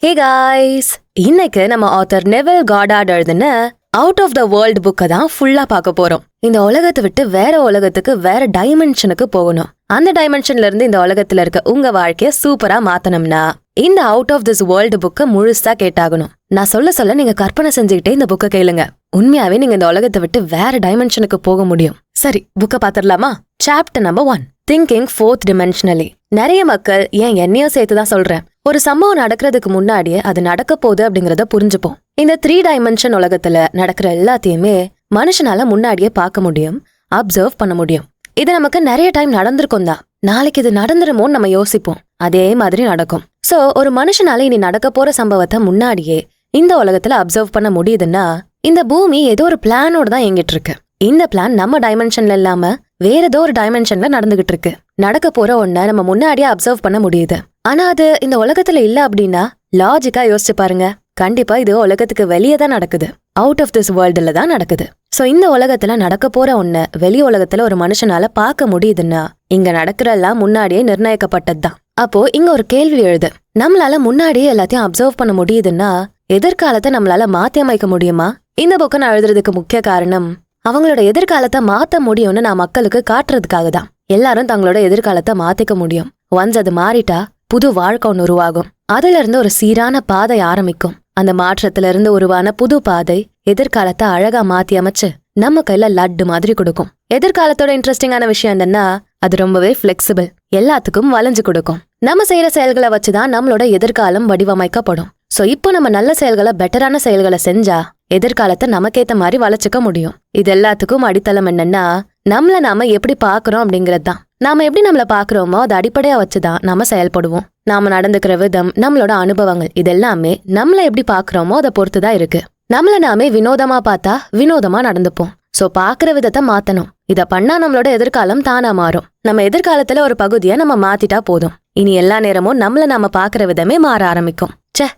Hey guys, இன்னைக்கு நம்ம author Neville காடார்ட் எழுதின அவுட் ஆஃப் த வேர்ல்ட் புக்கை தான் ஃபுல்லா பார்க்க போறோம். இந்த உலகத்தை விட்டு வேற உலகத்துக்கு, வேற டைமென்ஷனுக்கு போகணும். அந்த டைமென்ஷன்ல இருந்து இந்த உலகத்துல இருக்க உங்க வாழ்க்கைய சூப்பரா மாத்தணும்னா இந்த அவுட் ஆஃப் திஸ் வேர்ல்டு புக்கை முழுசா கேட்டாகணும். நான் சொல்ல நீங்க கற்பனை செஞ்சுக்கிட்டே இந்த புக்கை கேளுங்க. உண்மையாவே நீங்க இந்த உலகத்தை விட்டு வேற டைமென்ஷனுக்கு போக முடியும். சரி, புக்கை பாத்திரலாமா? Chapter number 1, thinking fourth dimensionally. நிறைய மக்கள், ஏன் என்னையும் சேர்த்துதான் சொல்றேன், ஒரு சம்பவம் நடக்கிறதுக்கு முன்னாடியே அது நடக்க போகுது அப்படிங்கறத புரிஞ்சுப்போம். இந்த 3 டைமென்ஷன் உலகத்துல நடக்கிற எல்லாத்தையுமே மனுஷனால முன்னாடியே பார்க்க முடியும், அப்சர்வ் பண்ண முடியும். இது நமக்கு நிறைய டைம் நடந்திருக்கும் தான். நாளைக்கு இது நடந்துருமோன்னு நம்ம யோசிப்போம், அதே மாதிரி நடக்கும். சோ ஒரு மனுஷனால இனி நடக்க போற சம்பவத்தை முன்னாடியே இந்த உலகத்துல அப்சர்வ் பண்ண முடியுதுன்னா இந்த பூமி ஏதோ ஒரு பிளானோட தான் இயங்கிட்டு இருக்கு. இந்த பிளான் நம்ம டைமென்ஷன்ல இல்லாம வேற ஏதோ ஒரு டைமென்ஷன்ல நடந்துகிட்டு இருக்கு. நடக்க போற ஒன்ன நம்ம முன்னாடியே அப்சர்வ் பண்ண முடியுது. ஆனா அது இந்த உலகத்துல இல்ல அப்படின்னா லாஜிக்கா யோசிச்சு பாருங்க, கண்டிப்பா இது உலகத்துக்கு வெளியே தான் நடக்குது, அவுட் ஆஃப் திஸ் வேர்ல்டுல தான் நடக்குது. சோ இந்த உலகத்துல நடக்க போற ஒன்ன வெளி உலகத்துல ஒரு மனுஷனால பார்க்க முடியுதுன்னா இங்க நடக்கிறதெல்லாம் முன்னாடியே நிர்ணயிக்கப்பட்டதுதான். அப்போ இங்க ஒரு கேள்வி எழுது, நம்மளால முன்னாடியே எல்லாத்தையும் அப்சர்வ் பண்ண முடியுதுன்னா எதிர்காலத்தை நம்மளால மாத்தி அமைக்க முடியுமா? இந்த புக்கை நான் எழுதுறதுக்கு முக்கிய காரணம், அவங்களோட எதிர்காலத்தை மாத்த முடியும்னு நான் மக்களுக்கு காட்டுறதுக்காக தான். எல்லாரும் தங்களோட எதிர்காலத்தை மாத்திக்க முடியும். ஒன்ஸ் அது மாறிட்டா புது வாழ்க்கை ஒன்று உருவாகும். அதுல இருந்து ஒரு சீரான பாதை ஆரம்பிக்கும். அந்த மாற்றத்துல இருந்து உருவான புது பாதை எதிர்காலத்தை அழகா மாத்தி அமைச்சு நம்ம கையில லட்டு மாதிரி கொடுக்கும். எதிர்காலத்தோட இன்ட்ரெஸ்டிங்கான விஷயம் என்னன்னா அது ரொம்பவே பிளெக்சிபிள், எல்லாத்துக்கும் வளைஞ்சு கொடுக்கும். நம்ம செய்யற செயல்களை வச்சுதான் நம்மளோட எதிர்காலம் வடிவமைக்கப்படும். சோ இப்போ நம்ம நல்ல செயல்களை, பெட்டரான செயல்களை செஞ்சா எதிர்காலத்தை நமக்கேத்த மாதிரி வளைச்சுக்க முடியும். இது எல்லாத்துக்கும் அடித்தளம் என்னன்னா நம்மள நாம எப்படி பாக்குறோம் அப்படிங்கறது தான். நாம எப்படி நம்மள பாக்குறோமோ அதை அடிப்படையா வச்சுதான் நாம செயல்படுவோம். நாம நடந்துக்கிற விதம், நம்மளோட அனுபவங்கள், இது எல்லாமே நம்மள எப்படி பாக்குறோமோ அதை பொறுத்துதான் இருக்கு. நம்மள நாமே வினோதமா பார்த்தா வினோதமா நடந்துப்போம். சோ பாக்குற விதத்தை மாத்தணும். இத பண்ணா நம்மளோட எதிர்காலம் தானா மாறும். நம்ம எதிர்காலத்துல ஒரு பகுதியை நம்ம மாத்திட்டா போதும், இனி எல்லா நேரமும் நம்மள நாம பாக்குற விதமே மாற ஆரம்பிக்கும்.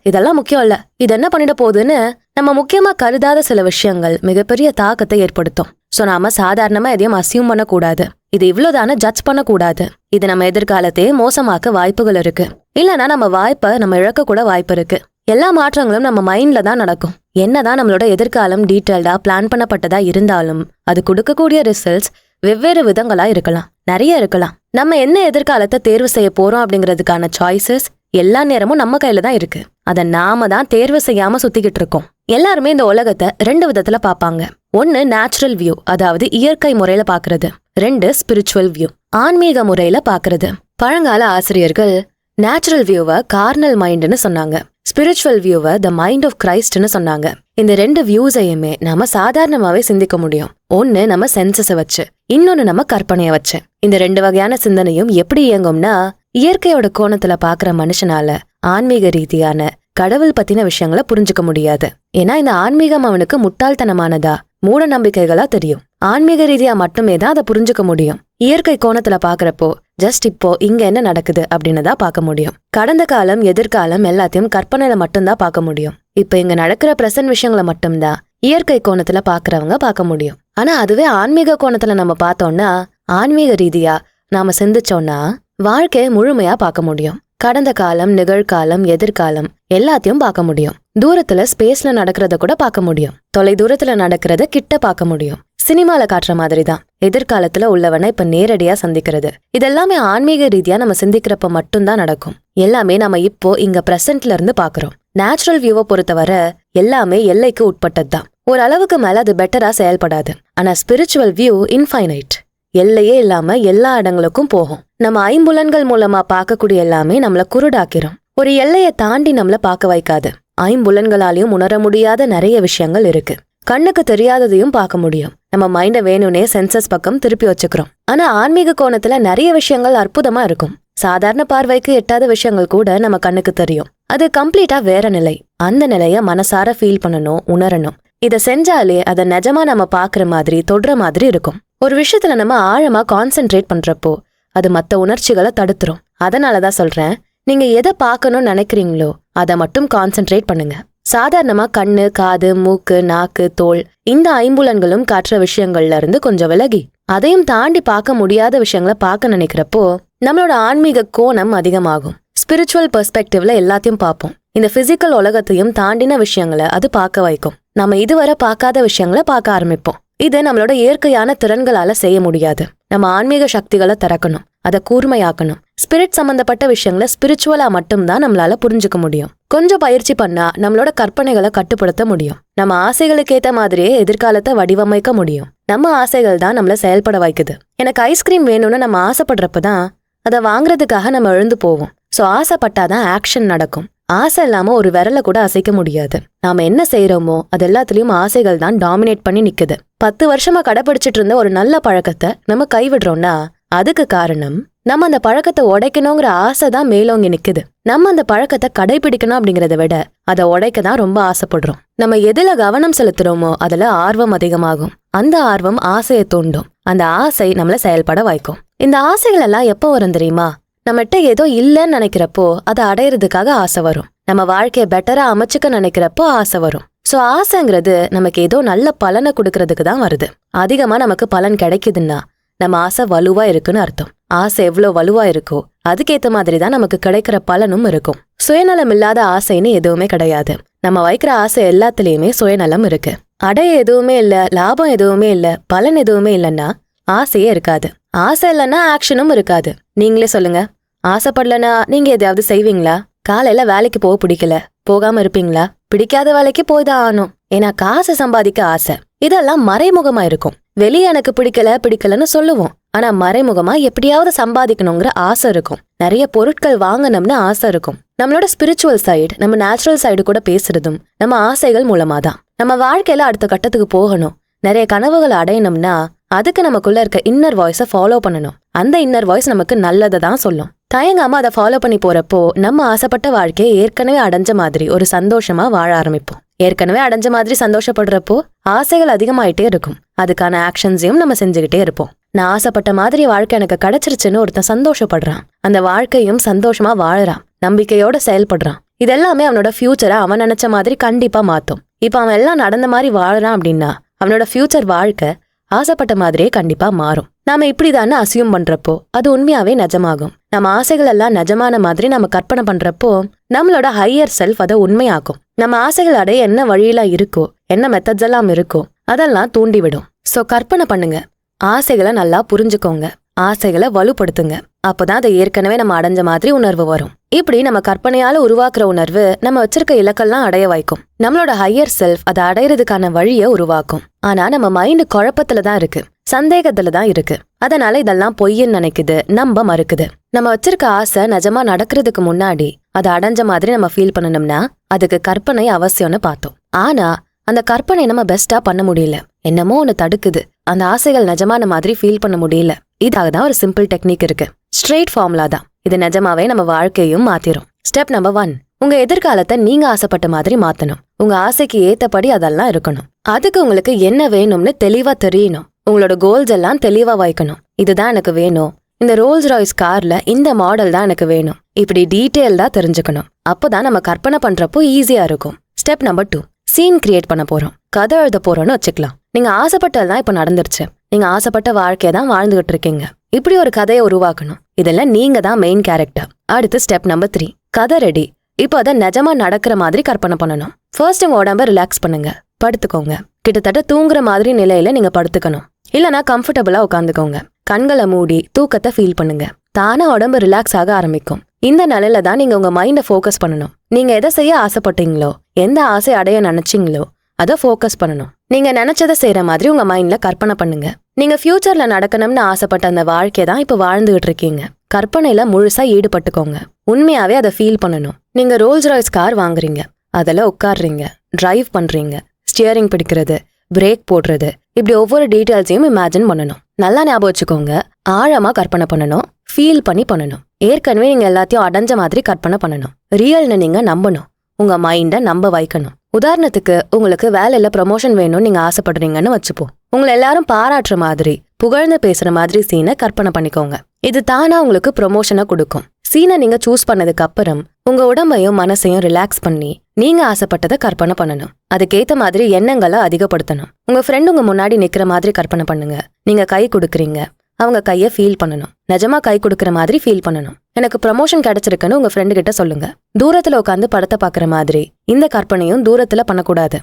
இதெல்லாம் முக்கியம் இல்ல, இது என்ன பண்ணிட போகுதுன்னு நம்ம முக்கியமா கருதாத சில விஷயங்கள் மிகப்பெரிய தாக்கத்தை ஏற்படுத்தும். சோ நாம சாதாரணமா எதையும் அசியூம் பண்ண கூடாது, இது இவ்வளவுதான ஜட்ஜ் பண்ண கூடாது. இது நம்ம எதிர்காலத்தையே மோசமாக்க வாய்ப்புகள் இருக்கு, இல்லனா நம்ம வாய்ப்பை நம்ம இழக்க கூட வாய்ப்பு இருக்கு. எல்லா மாற்றங்களும் நம்ம மைண்ட்ல தான் நடக்கும். என்னதான் நம்மளோட எதிர்காலம் டீட்டெயில்டா பிளான் பண்ணப்பட்டதா இருந்தாலும் அது கொடுக்கக்கூடிய ரிசல்ட்ஸ் வெவ்வேறு விதங்களா இருக்கலாம், நிறைய இருக்கலாம். நம்ம என்ன எதிர்காலத்தை தேர்வு செய்ய போறோம் அப்படிங்கறதுக்கான சாய்ஸஸ் எல்லா நேரமும் நம்ம கையில தான் இருக்கு. அதை நாம தான் தேர்வு செய்யாம சுத்திக்கிட்டு இருக்கோம். எல்லாருமே இந்த உலகத்தை 2 விதத்துல பாப்பாங்க. 1 நேச்சுரல் வியூ, அதாவது இயற்கை முறையில பாக்குறது. 2 ஸ்பிரிச்சுவல் வியூ, ஆன்மீக முறையில பாக்குறது. பழங்கால ஆசிரியர்கள் நேச்சுரல் வியூவை கார்னல் மைண்ட்னு சொன்னாங்க, ஸ்பிரிச்சுவல் வியூவை த மைண்ட் ஆஃப் கிரைஸ்ட்னு சொன்னாங்க. இந்த 2 வியூஸையுமே நாம சாதாரணமாவே சிந்திக்க முடியும். ஒன்னு நம்ம சென்சஸை வச்சு, இன்னொன்னு நம்ம கற்பனைய வச்சு. இந்த 2 வகையான சிந்தனையும் எப்படி இயங்கும்னா இயற்கையோட கோணத்துல பாக்குற மனுஷனால ஆன்மீக ரீதியான கடவுள் பத்தின விஷயங்களை புரிஞ்சுக்க முடியாது. ஏன்னா இந்த ஆன்மீகம் அவனுக்கு முட்டாள்தனமானதா, மூட நம்பிக்கைகளா தெரியும். ஆன்மீக ரீதியா மட்டுமே தான் அதை புரிஞ்சுக்க முடியும். இயற்கை கோணத்துல பாக்குறப்போ ஜஸ்ட் இப்போ இங்க என்ன நடக்குது அப்படின்னு தான் பார்க்க முடியும். கடந்த காலம், எதிர்காலம் எல்லாத்தையும் கற்பனையில மட்டும்தான் பார்க்க முடியும். இப்ப இங்க நடக்கிற பிரசன்ட் விஷயங்களை மட்டும்தான் இயற்கை கோணத்துல பாக்குறவங்க பார்க்க முடியும். ஆனா அதுவே ஆன்மீக கோணத்துல நம்ம பார்த்தோம்னா, ஆன்மீக ரீதியா நாம சிந்திச்சோம்னா வாழ்க்கையை முழுமையா பார்க்க முடியும். கடந்த காலம், நிகழ்காலம், எதிர்காலம் எல்லாத்தையும் பார்க்க முடியும். தூரத்துல ஸ்பேஸ்ல நடக்கிறத கூட பார்க்க முடியும். தொலை தூரத்துல நடக்கிறத கிட்ட பார்க்க முடியும். சினிமால காட்டுற மாதிரி தான் எதிர்காலத்துல உள்ளவனை இப்ப நேரடியா சந்திக்கிறது. இதெல்லாமே ஆன்மீக ரீதியா நம்ம சிந்திக்கிறப்ப மட்டும்தான் நடக்கும். எல்லாமே நம்ம இப்போ இங்க பிரசன்ட்ல இருந்து பாக்குறோம். நேச்சுரல் வியூவை பொறுத்தவரை எல்லாமே எல்லைக்கு உட்பட்டதுதான். ஒரு அளவுக்கு மேல அது பெட்டரா செயல்படாது. ஆனா ஸ்பிரிச்சுவல் வியூ இன்ஃபைனைட், எல்லையே இல்லாம எல்லா இடங்களுக்கும் போகும். நம்ம ஐம்புலன்கள் மூலமா பார்க்கக்கூடிய எல்லாமே நம்மள குருடாக்கிறோம். ஒரு எல்லையை தாண்டி நம்மள பார்க்க வைக்காது. ஐம்புலன்களாலையும் உணர முடியாத நிறைய விஷயங்கள் இருக்கு. கண்ணுக்கு தெரியாததையும் பார்க்க முடியும். நம்ம மைண்ட வேணும்னே சென்சஸ் பக்கம் திருப்பி வச்சுக்கிறோம். ஆனா ஆன்மீக கோணத்துல நிறைய விஷயங்கள் அற்புதமா இருக்கும். சாதாரண பார்வைக்கு எட்டாத விஷயங்கள் கூட நம்ம கண்ணுக்கு தெரியும். அது கம்ப்ளீட்டா வேற நிலை. அந்த நிலைய மனசார ஃபீல் பண்ணணும், உணரணும். இத செஞ்சாலே அதை நிஜமா நம்ம பாக்குற மாதிரி, தொடுற மாதிரி இருக்கும். ஒரு விஷயத்துல நம்ம ஆழமா கான்சென்ட்ரேட் பண்றப்போ அது மத்த உணர்ச்சிகளை தடுத்துரும். அதனாலதான் சொல்றேன், நீங்க எதை பார்க்கணும்னு நினைக்கிறீங்களோ அதை மட்டும் கான்சென்ட்ரேட் பண்ணுங்க. சாதாரணமா கண்ணு, காது, மூக்கு, நாக்கு, தோல் இந்த ஐம்புலன்களும் காட்டுற விஷயங்கள்ல இருந்து கொஞ்சம் விலகி அதையும் தாண்டி பார்க்க முடியாத விஷயங்களை பார்க்க நினைக்கிறப்போ நம்மளோட ஆன்மீக கோணம் அதிகமாகும். ஸ்பிரிச்சுவல் பெர்ஸ்பெக்டிவ்ல எல்லாத்தையும் பார்ப்போம். இந்த பிசிக்கல் உலகத்தையும் தாண்டின விஷயங்களை அது பார்க்க வைக்கும். நம்ம இதுவரை பார்க்காத விஷயங்களை பார்க்க ஆரம்பிப்போம். இது நம்மளோட இயற்கையான திறன்களால செய்ய முடியாது. நம்ம ஆன்மீக சக்திகளை திறக்கணும், அதை கூர்மையாக்கணும். ஸ்பிரிட் சம்பந்தப்பட்ட விஷயங்களை ஸ்பிரிச்சுவலா மட்டும்தான் நம்மளால புரிஞ்சுக்க முடியும். கொஞ்சம் பயிற்சி பண்ணா நம்மளோட கற்பனைகளை கட்டுப்படுத்த முடியும். நம்ம ஆசைகளுக்கு ஏத்த மாதிரியே எதிர்காலத்தை வடிவமைக்க முடியும். நம்ம ஆசைகள் தான் நம்மள செயல்பட வைக்குது. எனக்கு ஐஸ்கிரீம் வேணும்னு நம்ம ஆசைப்படுறப்பதான் அதை வாங்குறதுக்காக நம்ம எழுந்து போவோம். சோ ஆசைப்பட்டாதான் ஆக்ஷன் நடக்கும். ஆசை இல்லாம ஒரு விரல கூட அசைக்க முடியாது. நாம என்ன செய்யறோமோ அது எல்லாத்துலயும் ஆசைகள் தான் டாமினேட் பண்ணி நிக்குது. 10 வருஷமா கடைபிடிச்சிட்டு இருந்த ஒரு நல்ல பழக்கத்தை நம்ம கைவிடுறோம்னா அதுக்கு காரணம் நம்ம அந்த பழக்கத்தை உடைக்கணுங்கிற ஆசை தான் மேலோங்கி நிக்குது. நம்ம அந்த பழக்கத்தை கடைபிடிக்கணும் அப்படிங்கறத விட அதை உடைக்க தான் ரொம்ப ஆசைப்படுறோம். நம்ம எதுல கவனம் செலுத்துறோமோ அதுல ஆர்வம் அதிகமாகும். அந்த ஆர்வம் ஆசையை தூண்டும். அந்த ஆசை நம்மள செயல்பட வைக்கும். இந்த ஆசைகள் எல்லாம் எப்போ வரும் தெரியுமா? நம்மகிட்ட ஏதோ இல்லைன்னு நினைக்கிறப்போ அதை அடையிறதுக்காக ஆசை வரும். நம்ம வாழ்க்கைய பெட்டரா அமைச்சுக்க நினைக்கிறப்போ ஆசை வரும். சோ ஆசைங்கிறது நமக்கு ஏதோ நல்ல பலனை கொடுக்கறதுக்கு தான் வருது. அதிகமா நமக்கு பலன் கிடைக்குதுன்னா நம்ம ஆசை வலுவா இருக்குன்னு அர்த்தம். ஆசை எவ்வளவு வலுவா இருக்கோ அதுக்கேத்த மாதிரி தான் நமக்கு கிடைக்கிற பலனும் இருக்கும். சுயநலம் இல்லாத ஆசைன்னு எதுவுமே கிடையாது. நம்ம வைக்கிற ஆசை எல்லாத்துலயுமே சுயநலம் இருக்கு. அடைய எதுவுமே இல்ல, லாபம் எதுவுமே இல்ல, பலன் எதுவுமே இல்லைன்னா ஆசையே இருக்காது. ஆசை இல்லைன்னா ஆக்ஷனும் இருக்காது. நீங்களே சொல்லுங்க, ஆசைப்படலன்னா நீங்க எதையாவது செய்வீங்களா? காலையில வேலைக்கு போக பிடிக்கல, போகாம இருப்பீங்களா? பிடிக்காத வேலைக்கு போய் தான் ஆகணும். ஏன்னா காசு சம்பாதிக்க ஆசை. இதெல்லாம் மறைமுகமா இருக்கும். வெளியே எனக்கு பிடிக்கலன்னு சொல்லுவோம். ஆனா மறைமுகமா எப்படியாவது சம்பாதிக்கணுங்கிற ஆசை இருக்கும். நிறைய பொருட்கள் வாங்கணும்னு ஆசை இருக்கும். நம்மளோட ஸ்பிரிச்சுவல் சைடு, நம்ம நேச்சுரல் சைடு கூட பேசுறதும் நம்ம ஆசைகள் மூலமா தான். நம்ம வாழ்க்கையில அடுத்த கட்டத்துக்கு போகணும், நிறைய கனவுகளை அடையணும்னா அதுக்கு நமக்குள்ள இருக்க இன்னர் வாய்ஸை ஃபாலோ பண்ணணும். அந்த இன்னர் வாய்ஸ் நமக்கு நல்லதை தான் சொல்லும். தயங்காம அதை ஃபாலோ பண்ணி போறப்போ நம்ம ஆசைப்பட்ட வாழ்க்கையை ஏற்கனவே அடைஞ்ச மாதிரி ஒரு சந்தோஷமா வாழ ஆரம்பிப்போம். ஏற்கனவே அடைஞ்ச மாதிரி சந்தோஷப்படுறப்போ ஆசைகள் அதிகமாயிட்டே இருக்கும். அதுக்கான ஆக்ஷன்ஸையும் நம்ம செஞ்சுக்கிட்டே இருப்போம். நான் ஆசைப்பட்ட மாதிரி வாழ்க்கை எனக்கு கிடைச்சிருச்சுன்னு ஒருத்தன் சந்தோஷப்படுறான். அந்த வாழ்க்கையும் சந்தோஷமா வாழறான், நம்பிக்கையோட செயல்படுறான். இதெல்லாமே அவனோட ஃபியூச்சரை அவன் நினைச்ச மாதிரி கண்டிப்பா மாத்தும். இப்ப அவன் எல்லாம் நடந்த மாதிரி வாழறான் அப்படின்னா அவனோட ஃபியூச்சர் வாழ்க்கை ஆசைப்பட்ட மாதிரியே கண்டிப்பா மாறும். நாம இப்படிதானே அசியூம் பண்றப்போ அது உண்மையாவே நிஜமாகும். நம்ம ஆசைகள் எல்லாம் நிஜமான மாதிரி நம்ம கற்பனை பண்றப்போ நம்மளோட ஹையர் செல்ஃப் அதை உண்மையாக்கும். நம்ம ஆசைகள் அடைய என்ன வழியெல்லாம் இருக்கோ, என்ன மெத்தட்ஸ் எல்லாம் இருக்கோ அதெல்லாம் தூண்டிவிடும். சோ கற்பனை பண்ணுங்க, ஆசைகளை நல்லா புரிஞ்சுக்கோங்க, ஆசைகளை வலுப்படுத்துங்க. அப்பதான் அதை ஏற்கனவே நம்ம அடைஞ்ச மாதிரி உணர்வு வரும். இப்படி நம்ம கற்பனையால உருவாக்குற உணர்வு நம்ம வச்சிருக்க இலக்கெல்லாம் அடைய வைக்கும். நம்மளோட ஹையர் செல்ஃப் அதை அடையிறதுக்கான வழியை உருவாக்கும். ஆனா நம்ம மைண்ட் குழப்பத்துலதான் இருக்கு, சந்தேகத்துலதான் இருக்கு. அதனால இதெல்லாம் பொய்ன்னு நினைக்குது, நம்ப மறுக்குது. நம்ம வச்சிருக்க ஆசை நிஜமா நடக்கிறதுக்கு முன்னாடி அதை அடைஞ்ச மாதிரி நம்ம ஃபீல் பண்ணணும்னா அதுக்கு கற்பனை அவசியம்னு பார்த்தோம். ஆனா அந்த கற்பனை நம்ம பெஸ்டா பண்ண முடியல, என்னமோ ஒன்னு தடுக்குது. அந்த ஆசைகள் நிஜமான மாதிரி ஃபீல் பண்ண முடியல. இதாக தான் ஒரு சிம்பிள் டெக்னிக் இருக்கு, ஸ்ட்ரெயிட் ஃபார்முலா தான். இது நிஜமாவே நம்ம வாழ்க்கையும் மாத்திரும். ஸ்டெப் நம்பர் 1, உங்க எதிர்காலத்தை நீங்க ஆசைப்பட்ட மாதிரி மாத்தணும். உங்க ஆசைக்கு ஏத்தபடி அதெல்லாம் இருக்கணும். அதுக்கு உங்களுக்கு என்ன வேணும்னு தெளிவா தெரியணும். உங்களோட கோல்ஸ் எல்லாம் தெளிவா வைக்கணும். இதுதான் எனக்கு வேணும், இந்த ரோல்ஸ் ராய்ஸ் கார்ல இந்த மாடல் தான் எனக்கு வேணும், இப்படி டீட்டெயில்டா தெரிஞ்சுக்கணும். அப்போதான் நம்ம கற்பனை பண்றப்போ ஈஸியா இருக்கும். ஸ்டெப் நம்பர் 2, சீன் கிரியேட் பண்ண போறோம், கதை எழுத போறோம்னு வச்சுக்கலாம். நீங்க ஆசைப்பட்டதுதான் இப்ப நடந்துருச்சு. நீங்க ஆசைப்பட்ட வாழ்க்கையை தான் வாழ்ந்துகிட்டு இருக்கீங்க. இப்படி ஒரு கதையை உருவாக்கணும். இதெல்லாம் நீங்க தான் மெயின் கேரக்டர். அடுத்து ஸ்டெப் நம்பர் 3, கதை ரெடி. இப்போ அதை நிஜமா நடக்கிற மாதிரி கற்பனை பண்ணணும். ஃபர்ஸ்ட் உங்க உடம்ப ரிலாக்ஸ் பண்ணுங்க, படுத்துக்கோங்க. கிட்டத்தட்ட தூங்குற மாதிரி நிலையில நீங்க படுத்துக்கணும். இல்லனா கம்ஃபர்டபுளா உட்காந்துக்கோங்க. கண்களை மூடி தூக்கத்தை ஃபீல் பண்ணுங்க. தானே உடம்பு ரிலாக்ஸ் ஆக ஆரம்பிக்கும். இந்த நிலையில தான் நீங்க உங்க மைண்டை ஃபோக்கஸ் பண்ணணும். நீங்க எதை செய்ய ஆசைப்பட்டீங்களோ, எந்த ஆசை அடைய நினைச்சீங்களோ அதை ஃபோக்கஸ் பண்ணணும். நீங்க நினைச்சதை செய்யற மாதிரி உங்க மைண்ட்ல கற்பனை பண்ணுங்க. நீங்க ஃபியூச்சர்ல நடக்கணும்னு ஆசைப்பட்ட அந்த வாழ்க்கையை தான் இப்ப வாழ்ந்துகிட்டு இருக்கீங்க. கற்பனையில முழுசா ஈடுபட்டுக்கோங்க. உண்மையாவே அதை ஃபீல் பண்ணணும். நீங்க ரோல்ஸ் ராய்ஸ் கார் வாங்குறீங்க, அதுல உட்காடுறீங்க, டிரைவ் பண்றீங்க, ஸ்டியரிங் பிடிக்கிறது, பிரேக் போடுறது, இப்படி ஒவ்வொரு டீட்டெயில்ஸையும் இமேஜின் பண்ணணும். நல்லா ஞாபகம் வச்சுக்கோங்க, ஆழமா கற்பனை பண்ணணும், ஃபீல் பண்ணணும். ஏற்கனவே நீங்க எல்லாத்தையும் அடைஞ்ச மாதிரி கற்பனை பண்ணணும். ரியல்னு நீங்க நம்பணும், உங்க மைண்டை நம்ப வைக்கணும். உதாரணத்துக்கு உங்களுக்கு வேலையில ப்ரமோஷன் வேணும்னு நீங்க ஆசைப்படுறீங்கன்னு வச்சுப்போம். உங்களை எல்லாரும் பாராட்டுற மாதிரி, புகழ்ந்து பேசுற மாதிரி சீனை கற்பனை பண்ணிக்கோங்க. இது தானா உங்களுக்கு ப்ரமோஷனை கொடுக்கும். சீனை நீங்க சூஸ் பண்ணதுக்கு அப்புறம் உங்க உடம்பையும் மனசையும் ரிலாக்ஸ் பண்ணி நீங்க ஆசைப்பட்டதை கற்பனை பண்ணணும். அதுக்கேத்த மாதிரி எண்ணங்களை அதிகப்படுத்தணும். உங்க ஃப்ரெண்ட் உங்க முன்னாடி நிக்கிற மாதிரி கற்பனை பண்ணுங்க. நீங்க கை கொடுக்குறீங்க, அவங்க கைய ஃபீல் பண்ணணும். நிஜமா கை கொடுக்கற மாதிரி ஃபீல் பண்ணணும். எனக்கு ப்ரமோஷன் கிடைச்சிருக்குன்னு உங்க ஃப்ரெண்டு கிட்ட சொல்லுங்க. தூரத்துல உட்காந்து படத்தை பாக்குற மாதிரி இந்த கற்பனையும் தூரத்துல பண்ணக்கூடாது,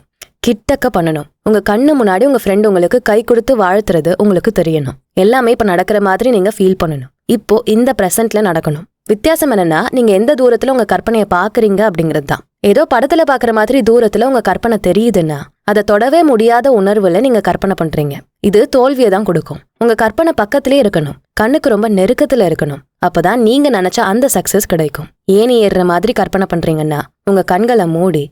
கிட்டக்க பண்ணணும். உங்க கண்ணு முன்னாடி உங்க ஃப்ரெண்டு உங்களுக்கு கை கொடுத்து வாழ்த்துறது உங்களுக்கு தெரியணும். எல்லாமே இப்ப நடக்கிற மாதிரி நீங்க ஃபீல் பண்ணணும். இப்போ இந்த பிரசன்ட்ல நடக்கணும். வித்தியாசம் என்னன்னா, நீங்க எந்த தூரத்துல உங்க கற்பனையை பாக்குறீங்க அப்படிங்கிறது தான். ஏதோ படத்துல பாக்குற மாதிரி தூரத்துல உங்க கற்பனை தெரியுதுன்னா அதை தொடவே முடியாத உணர்வுல நீங்க கற்பனை பண்றீங்க. இது தோல்வியை தான் கொடுக்கும். உங்க கற்பனை பக்கத்திலே இருக்கணும், கண்ணுக்கு ரொம்ப நெருக்கத்துல இருக்கணும். அப்பதான் நீங்க நினைச்ச அந்த சக்சஸ் கிடைக்கும். ஏணி ஏறுற மாதிரி கற்பனை பண்றீங்கன்னா உங்க கண்களை மூடி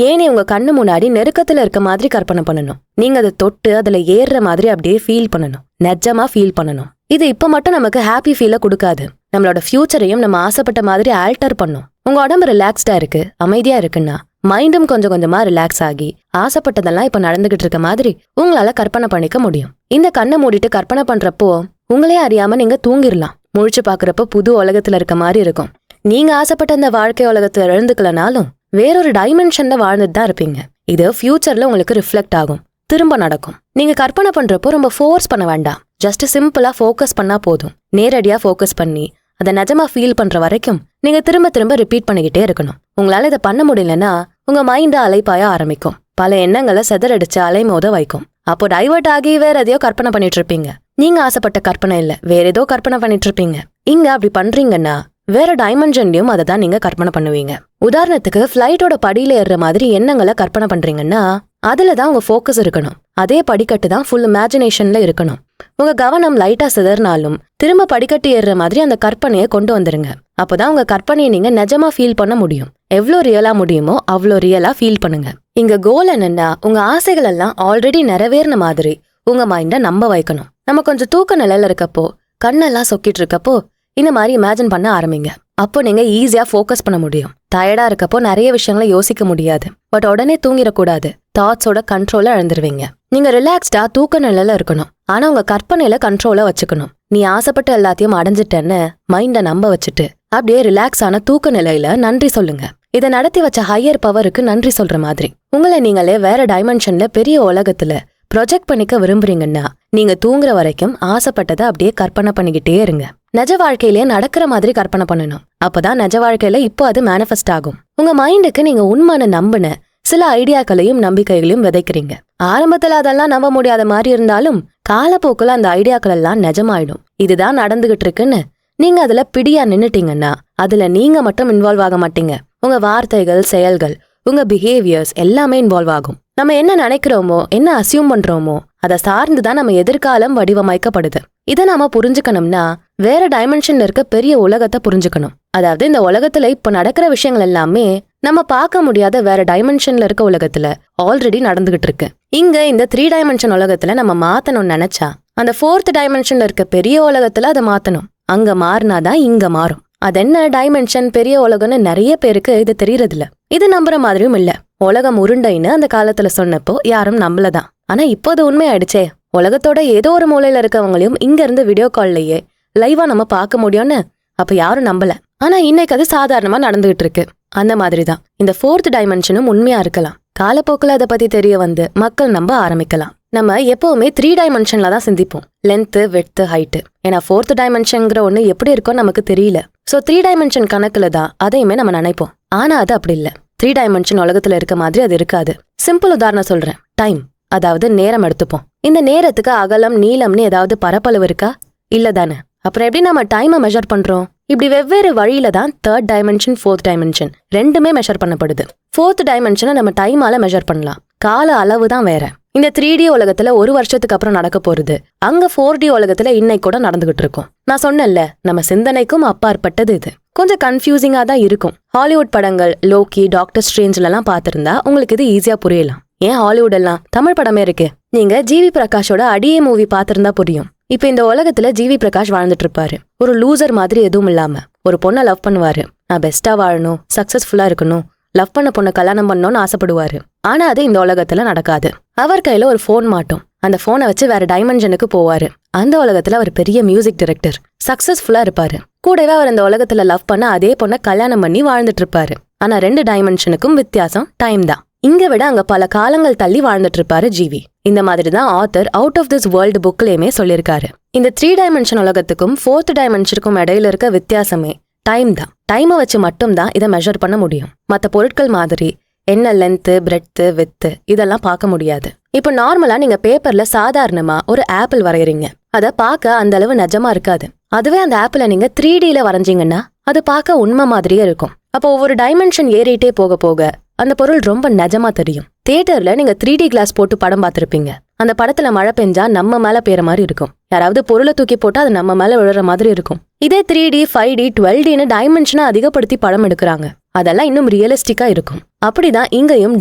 ஏணி உங்க கண்ணு முன்னாடி நெருக்கத்துல இருக்க மாதிரி கற்பனை பண்ணணும். நீங்க அதை தொட்டு அதுல ஏறுற மாதிரி அப்படியே ஃபீல் பண்ணணும், நிஜமா ஃபீல் பண்ணணும். இது இப்ப மட்டும் நமக்கு ஹாப்பி ஃபீல கொடுக்காது, நம்மளோட ஃபியூச்சரையும் நம்ம ஆசைப்பட்ட மாதிரி ஆல்டர் பண்ணும். உங்க உடம்பு ரிலாக்ஸ்டா இருக்கு, அமைதியா இருக்குன்னா மைண்டும் கொஞ்சம் கொஞ்சமா ரிலாக்ஸ் ஆகி ஆசைப்பட்டதெல்லாம் இப்ப நடந்துகிட்டு இருக்க மாதிரி உங்களால கற்பனை பண்ணிக்க முடியும். இந்த கண்ணை மூடிட்டு கற்பனை பண்றப்போ உங்களே அறியாம நீங்க தூங்கிடலாம். முழிச்சு பாக்குறப்போ புது உலகத்துல இருக்க மாதிரி இருக்கும். நீங்க ஆசைப்பட்ட அந்த வாழ்க்கை உலகத்துல எழுந்துக்கலனாலும் வேறொரு டைமென்ஷன்ல வாழ்ந்துட்டு தான் இருப்பீங்க. இது ஃபியூச்சர்ல உங்களுக்கு ரிஃப்ளெக்ட் ஆகும், திரும்ப நடக்கும். நீங்க கற்பனை பண்றப்போ ரொம்ப ஃபோர்ஸ் பண்ண வேண்டாம், ஜஸ்ட் சிம்பிளா ஃபோக்கஸ் பண்ணா போதும். நேரடியா ஃபோக்கஸ் பண்ணி அதை நிஜமா ஃபீல் பண்ற வரைக்கும் நீங்க திரும்ப திரும்ப ரிப்பீட் பண்ணிக்கிட்டே இருக்கணும். உங்களால இதை பண்ண முடியலன்னா உங்க மைண்ட அலைப்பாய ஆரம்பிக்கும், பல எண்ணங்களை செதறடிச்சு அலைமோத வைக்கும். அப்போ டைவர்ட் ஆகி வேற எதையோ கற்பனை பண்ணிட்டு இருப்பீங்க. நீங்க ஆசைப்பட்ட கற்பனை இல்ல, வேற ஏதோ கற்பனை பண்ணிட்டு இருப்பீங்க. இங்க அப்படி பண்றீங்கன்னா வேற டைமென்ஷன்லயும் அதை தான் நீங்க கற்பனை பண்ணுவீங்க. உதாரணத்துக்கு ஃபிளைட்டோட படியில ஏறுற மாதிரி எண்ணங்களை கற்பனை பண்றீங்கன்னா அதுலதான் உங்க ஃபோக்கஸ் இருக்கணும். அதே படிக்கட்டு தான் ஃபுல் இமேஜினேஷன்ல இருக்கணும். உங்க கவனம் லைட்டா சிதறினாலும் திரும்ப படிக்கட்டு ஏறுற மாதிரி அந்த கற்பனையை கொண்டு வந்துருங்க. அப்பதான் உங்க கற்பனையை நீங்க நிஜமா ஃபீல் பண்ண முடியும். எவ்வளோ ரியலா முடியுமோ அவ்வளோ ரியலா ஃபீல் பண்ணுங்க. இங்க கோல் என்னன்னா, உங்க ஆசைகள் எல்லாம் ஆல்ரெடி நிறைவேறின மாதிரி உங்க மைண்ட நம்ப வைக்கணும். நம்ம கொஞ்சம் தூக்க நிலையில இருக்கப்போ, கண்ணெல்லாம் சொக்கிட்டு இருக்கப்போ இந்த மாதிரி இமேஜின் பண்ண ஆரம்பிங்க. அப்போ நீங்க ஈஸியா ஃபோக்கஸ் பண்ண முடியும். டயர்டா இருக்கப்போ நிறைய விஷயங்களை யோசிக்க முடியாது. பட் உடனே தூங்கிடக்கூடாது, தாட்ஸோட கண்ட்ரோல இழந்துருவீங்க. நீங்க ரிலாக்ஸ்டா தூக்க நிலையில இருக்கணும், ஆனா உங்க கற்பனையில கண்ட்ரோல வச்சுக்கணும். நீ ஆசைப்பட்ட எல்லாத்தையும் அடைஞ்சிட்டேன்னு மைண்ட நம்ப வச்சுட்டு அப்படியே ரிலாக்ஸ் ஆன தூக்க நிலையில நன்றி சொல்லுங்க. இதை நடத்தி வச்ச ஹையர் பவருக்கு நன்றி சொல்ற மாதிரி. உங்களை நீங்களே வேற டைமென்ஷன்ல பெரிய உலகத்துல ப்ரொஜெக்ட் பண்ணிக்க விரும்புறீங்கன்னா நீங்க தூங்குற வரைக்கும் ஆசைப்பட்டதை அப்படியே கற்பனை பண்ணிக்கிட்டே இருங்க. நிஜ வாழ்க்கையிலேயே நடக்கிற மாதிரி கற்பனை பண்ணணும். அப்பதான் நிஜ வாழ்க்கையில இப்போ அது மேனிஃபெஸ்ட் ஆகும். உங்க மைண்டுக்கு நீங்க உண்மையான நம்பின சில ஐடியாக்களையும் நம்பிக்கைகளையும் விதைக்கிறீங்க. ஆரம்பத்துல அதெல்லாம் நம்ப முடியாத மாதிரி இருந்தாலும் காலப்போக்குல அந்த ஐடியாக்கள் எல்லாம் நிஜமாயிடும். இதுதான் நடந்துகிட்டு இருக்குன்னு நீங்க அதுல பிடியா நின்னுட்டீங்கன்னா அதுல நீங்க மட்டும் இன்வால்வ் ஆக மாட்டீங்க. உங்க வார்த்தைகள், செயல்கள், உங்க பிஹேவியர்ஸ் எல்லாமே இன்வால்வ் ஆகும். நம்ம என்ன நினைக்கிறோமோ, என்ன அசியூம் பண்றோமோ அதை சார்ந்துதான் நம்ம எதிர்காலம் வடிவமைக்கப்படுது. இதை நாம புரிஞ்சுக்கணும்னா வேற டைமென்ஷன்ல இருக்க பெரிய உலகத்தை புரிஞ்சுக்கணும். அதாவது இந்த உலகத்துல இப்ப நடக்கிற விஷயங்கள் எல்லாமே நம்ம பார்க்க முடியாத வேற டைமென்ஷன்ல இருக்க உலகத்துல ஆல்ரெடி நடந்துகிட்டு இருக்கு. இங்க இந்த 3 டைமென்ஷன் உலகத்துல நம்ம மாத்தணும்னு நினைச்சா அந்த 4th டைமென்ஷன்ல இருக்க பெரிய உலகத்துல அதை மாத்தணும். அங்க மாறினாதான் இங்க மாறும். அது என்ன டைமென்ஷன், பெரிய உலகம்னு நிறைய பேருக்கு இது தெரியறது இல்ல. இது நம்புற மாதிரியும் இல்ல. உலகம் உருண்டைன்னு அந்த காலத்துல சொன்னப்போ யாரும் நம்பலதான். ஆனா இப்போ அது உண்மையாயிடுச்சே. உலகத்தோட ஏதோ ஒரு மூலையில இருக்கவங்களையும் இங்க இருந்து வீடியோ கால்லயே லைவா நம்ம பார்க்க முடியும்னு அப்ப யாரும் நம்பல. ஆனா இன்னைக்கு அது சாதாரணமா நடந்துகிட்டு இருக்கு. அந்த மாதிரிதான் இந்த 4th டைமென்ஷனும் உண்மையா இருக்கலாம். காலப்போக்கில் அதை பத்தி தெரிய வந்து மக்கள் நம்ப ஆரம்பிக்கலாம். நம்ம எப்பவுமே 3 டைமென்ஷன்ல தான் சிந்திப்போம், லென்த், விட்த், ஹைட். ஏன்னா 4th டைமென்ஷன்ங்கிற ஒண்ணு எப்படி இருக்கும்னு நமக்கு தெரியல. சோ 3 டைமென்ஷன் கணக்குல தான் அதையுமே நம்ம நினைப்போம். ஆனா அது அப்படி இல்ல. 3 டைமென்ஷன் உலகத்துல இருக்க மாதிரி அது இருக்காது. சிம்பிள் உதாரணம் சொல்றேன். டைம், அதாவது நேரம் எடுத்துப்போம். இந்த நேரத்துக்கு அகலம், நீளம்னு ஏதாவது பரப்பளவு இருக்கா? இல்ல தானே. அப்புறம் எப்படி நம்ம டைமை மெஷர் பண்றோம்? இப்படி வெவ்வேறு வழியில தான் 3rd டைமென்ஷன், 4th டைமென்ஷன் ரெண்டுமே மெஷர் பண்ணப்படுது. 4th டைமென்ஷனை நம்ம டைமால மெஷர் பண்ணலாம். கால அளவு தான் வேற. இந்த 3D உலகத்துல ஒரு வருஷத்துக்கு அப்புறம் நடக்க போறது அங்க 4D உலகத்துல இன்னைக்கு கூட நடந்துகிட்டு இருக்கும். நான் சொன்னேன்ல, நம்ம சிந்தனைக்கும் அப்பாற்பட்டது இது. கொஞ்சம் கன்ஃபியூசிங்கா தான் இருக்கும். ஹாலிவுட் படங்கள், லோக்கி, டாக்டர் ஸ்ட்ரேஞ்ச்ல எல்லாம் பாத்திருந்தா உங்களுக்கு இது ஈஸியா புரியலாம். ஏன் ஹாலிவுட் எல்லாம் தமிழ் படமே இருக்கு. நீங்க ஜிவி பிரகாஷோட அடியே மூவி பாத்திருந்தா புரியும். இப்ப இந்த உலகத்துல ஜிவி பிரகாஷ் வாழ்ந்துட்டு இருப்பாரு. ஒரு லூசர் மாதிரி எதுவும் இல்லாம ஒரு பொண்ணை லவ் பண்ணுவாரு. நான் பெஸ்டா வாழணும், சக்சஸ்ஃபுல்லா இருக்கணும், லவ் பண்ண பொண்ணை கல்யாணம் பண்ணணும்னு ஆசைப்படுவாரு. ஆனா அது இந்த உலகத்துல நடக்காது. அவர் கையில ஒரு போன் மாட்டும். அந்த போனை வச்சு வேற டைமென்ஷனுக்கு போவாரு. அந்த உலகத்துல அவர் பெரிய மியூசிக் டைரக்டர், சக்சஸ்ஃபுல்லா இருப்பாரு. கூடவே அவர் இந்த உலகத்துல லவ் பண்ண அதே பொண்ணை கல்யாணம் பண்ணி வாழ்ந்துட்டு இருப்பாரு. ஆனா 2 டைமென்ஷனுக்கும் வித்தியாசம் டைம் தான். இங்க விட அங்க பல காலங்கள் தள்ளி வாழ்ந்துட்டு இருப்பாரு ஜிவி. இந்த மாதிரி தான் author out of this world புக்லயுமே சொல்லியிருக்காரு. இந்த 3 டைமென்ஷன் உலகத்துக்கும் 4th டைமென்ஷனுக்கும் இடையில இருக்க வித்தியாசமே டைம் தான். டைமை வச்சு மட்டும்தான் இதை மெஷர் பண்ண முடியும். மற்ற பொருட்கள் மாதிரி என்ன லென்த்து, பிரெட்த்து, வித்து இதெல்லாம் பார்க்க முடியாது. இப்போ நார்மலா நீங்க பேப்பர்ல சாதாரணமா ஒரு ஆப்பிள் வரையறீங்க. அதை பார்க்க அந்த அளவு நிஜமா இருக்காது. அதுவே அந்த ஆப்பிளை நீங்க 3Dல வரைஞ்சீங்கன்னா அது பார்க்க உண்மை மாதிரியே இருக்கும். அப்போ ஒவ்வொரு டைமென்ஷன் ஏறிட்டே போக போக அந்த பொருள் ரொம்ப நிஜமா தெரியும். தியேட்டர்ல நீங்க 3D கிளாஸ் போட்டு படம் பார்த்திருப்பீங்க. அந்த படத்துல மழை பெஞ்சா நம்ம மேல பெய்யற மாதிரி இருக்கும். யாராவது பொருளை தூக்கி போட்டா அது நம்ம மேல விழுற மாதிரி இருக்கும். இதே 3D, 5D, 12Dன்னு டைமென்ஷனை அதிகப்படுத்தி படம் எடுக்கிறாங்க. அதெல்லாம் இன்னும் ரியலிஸ்டிக்கா இருக்கும். அப்படிதான் இங்கேயும்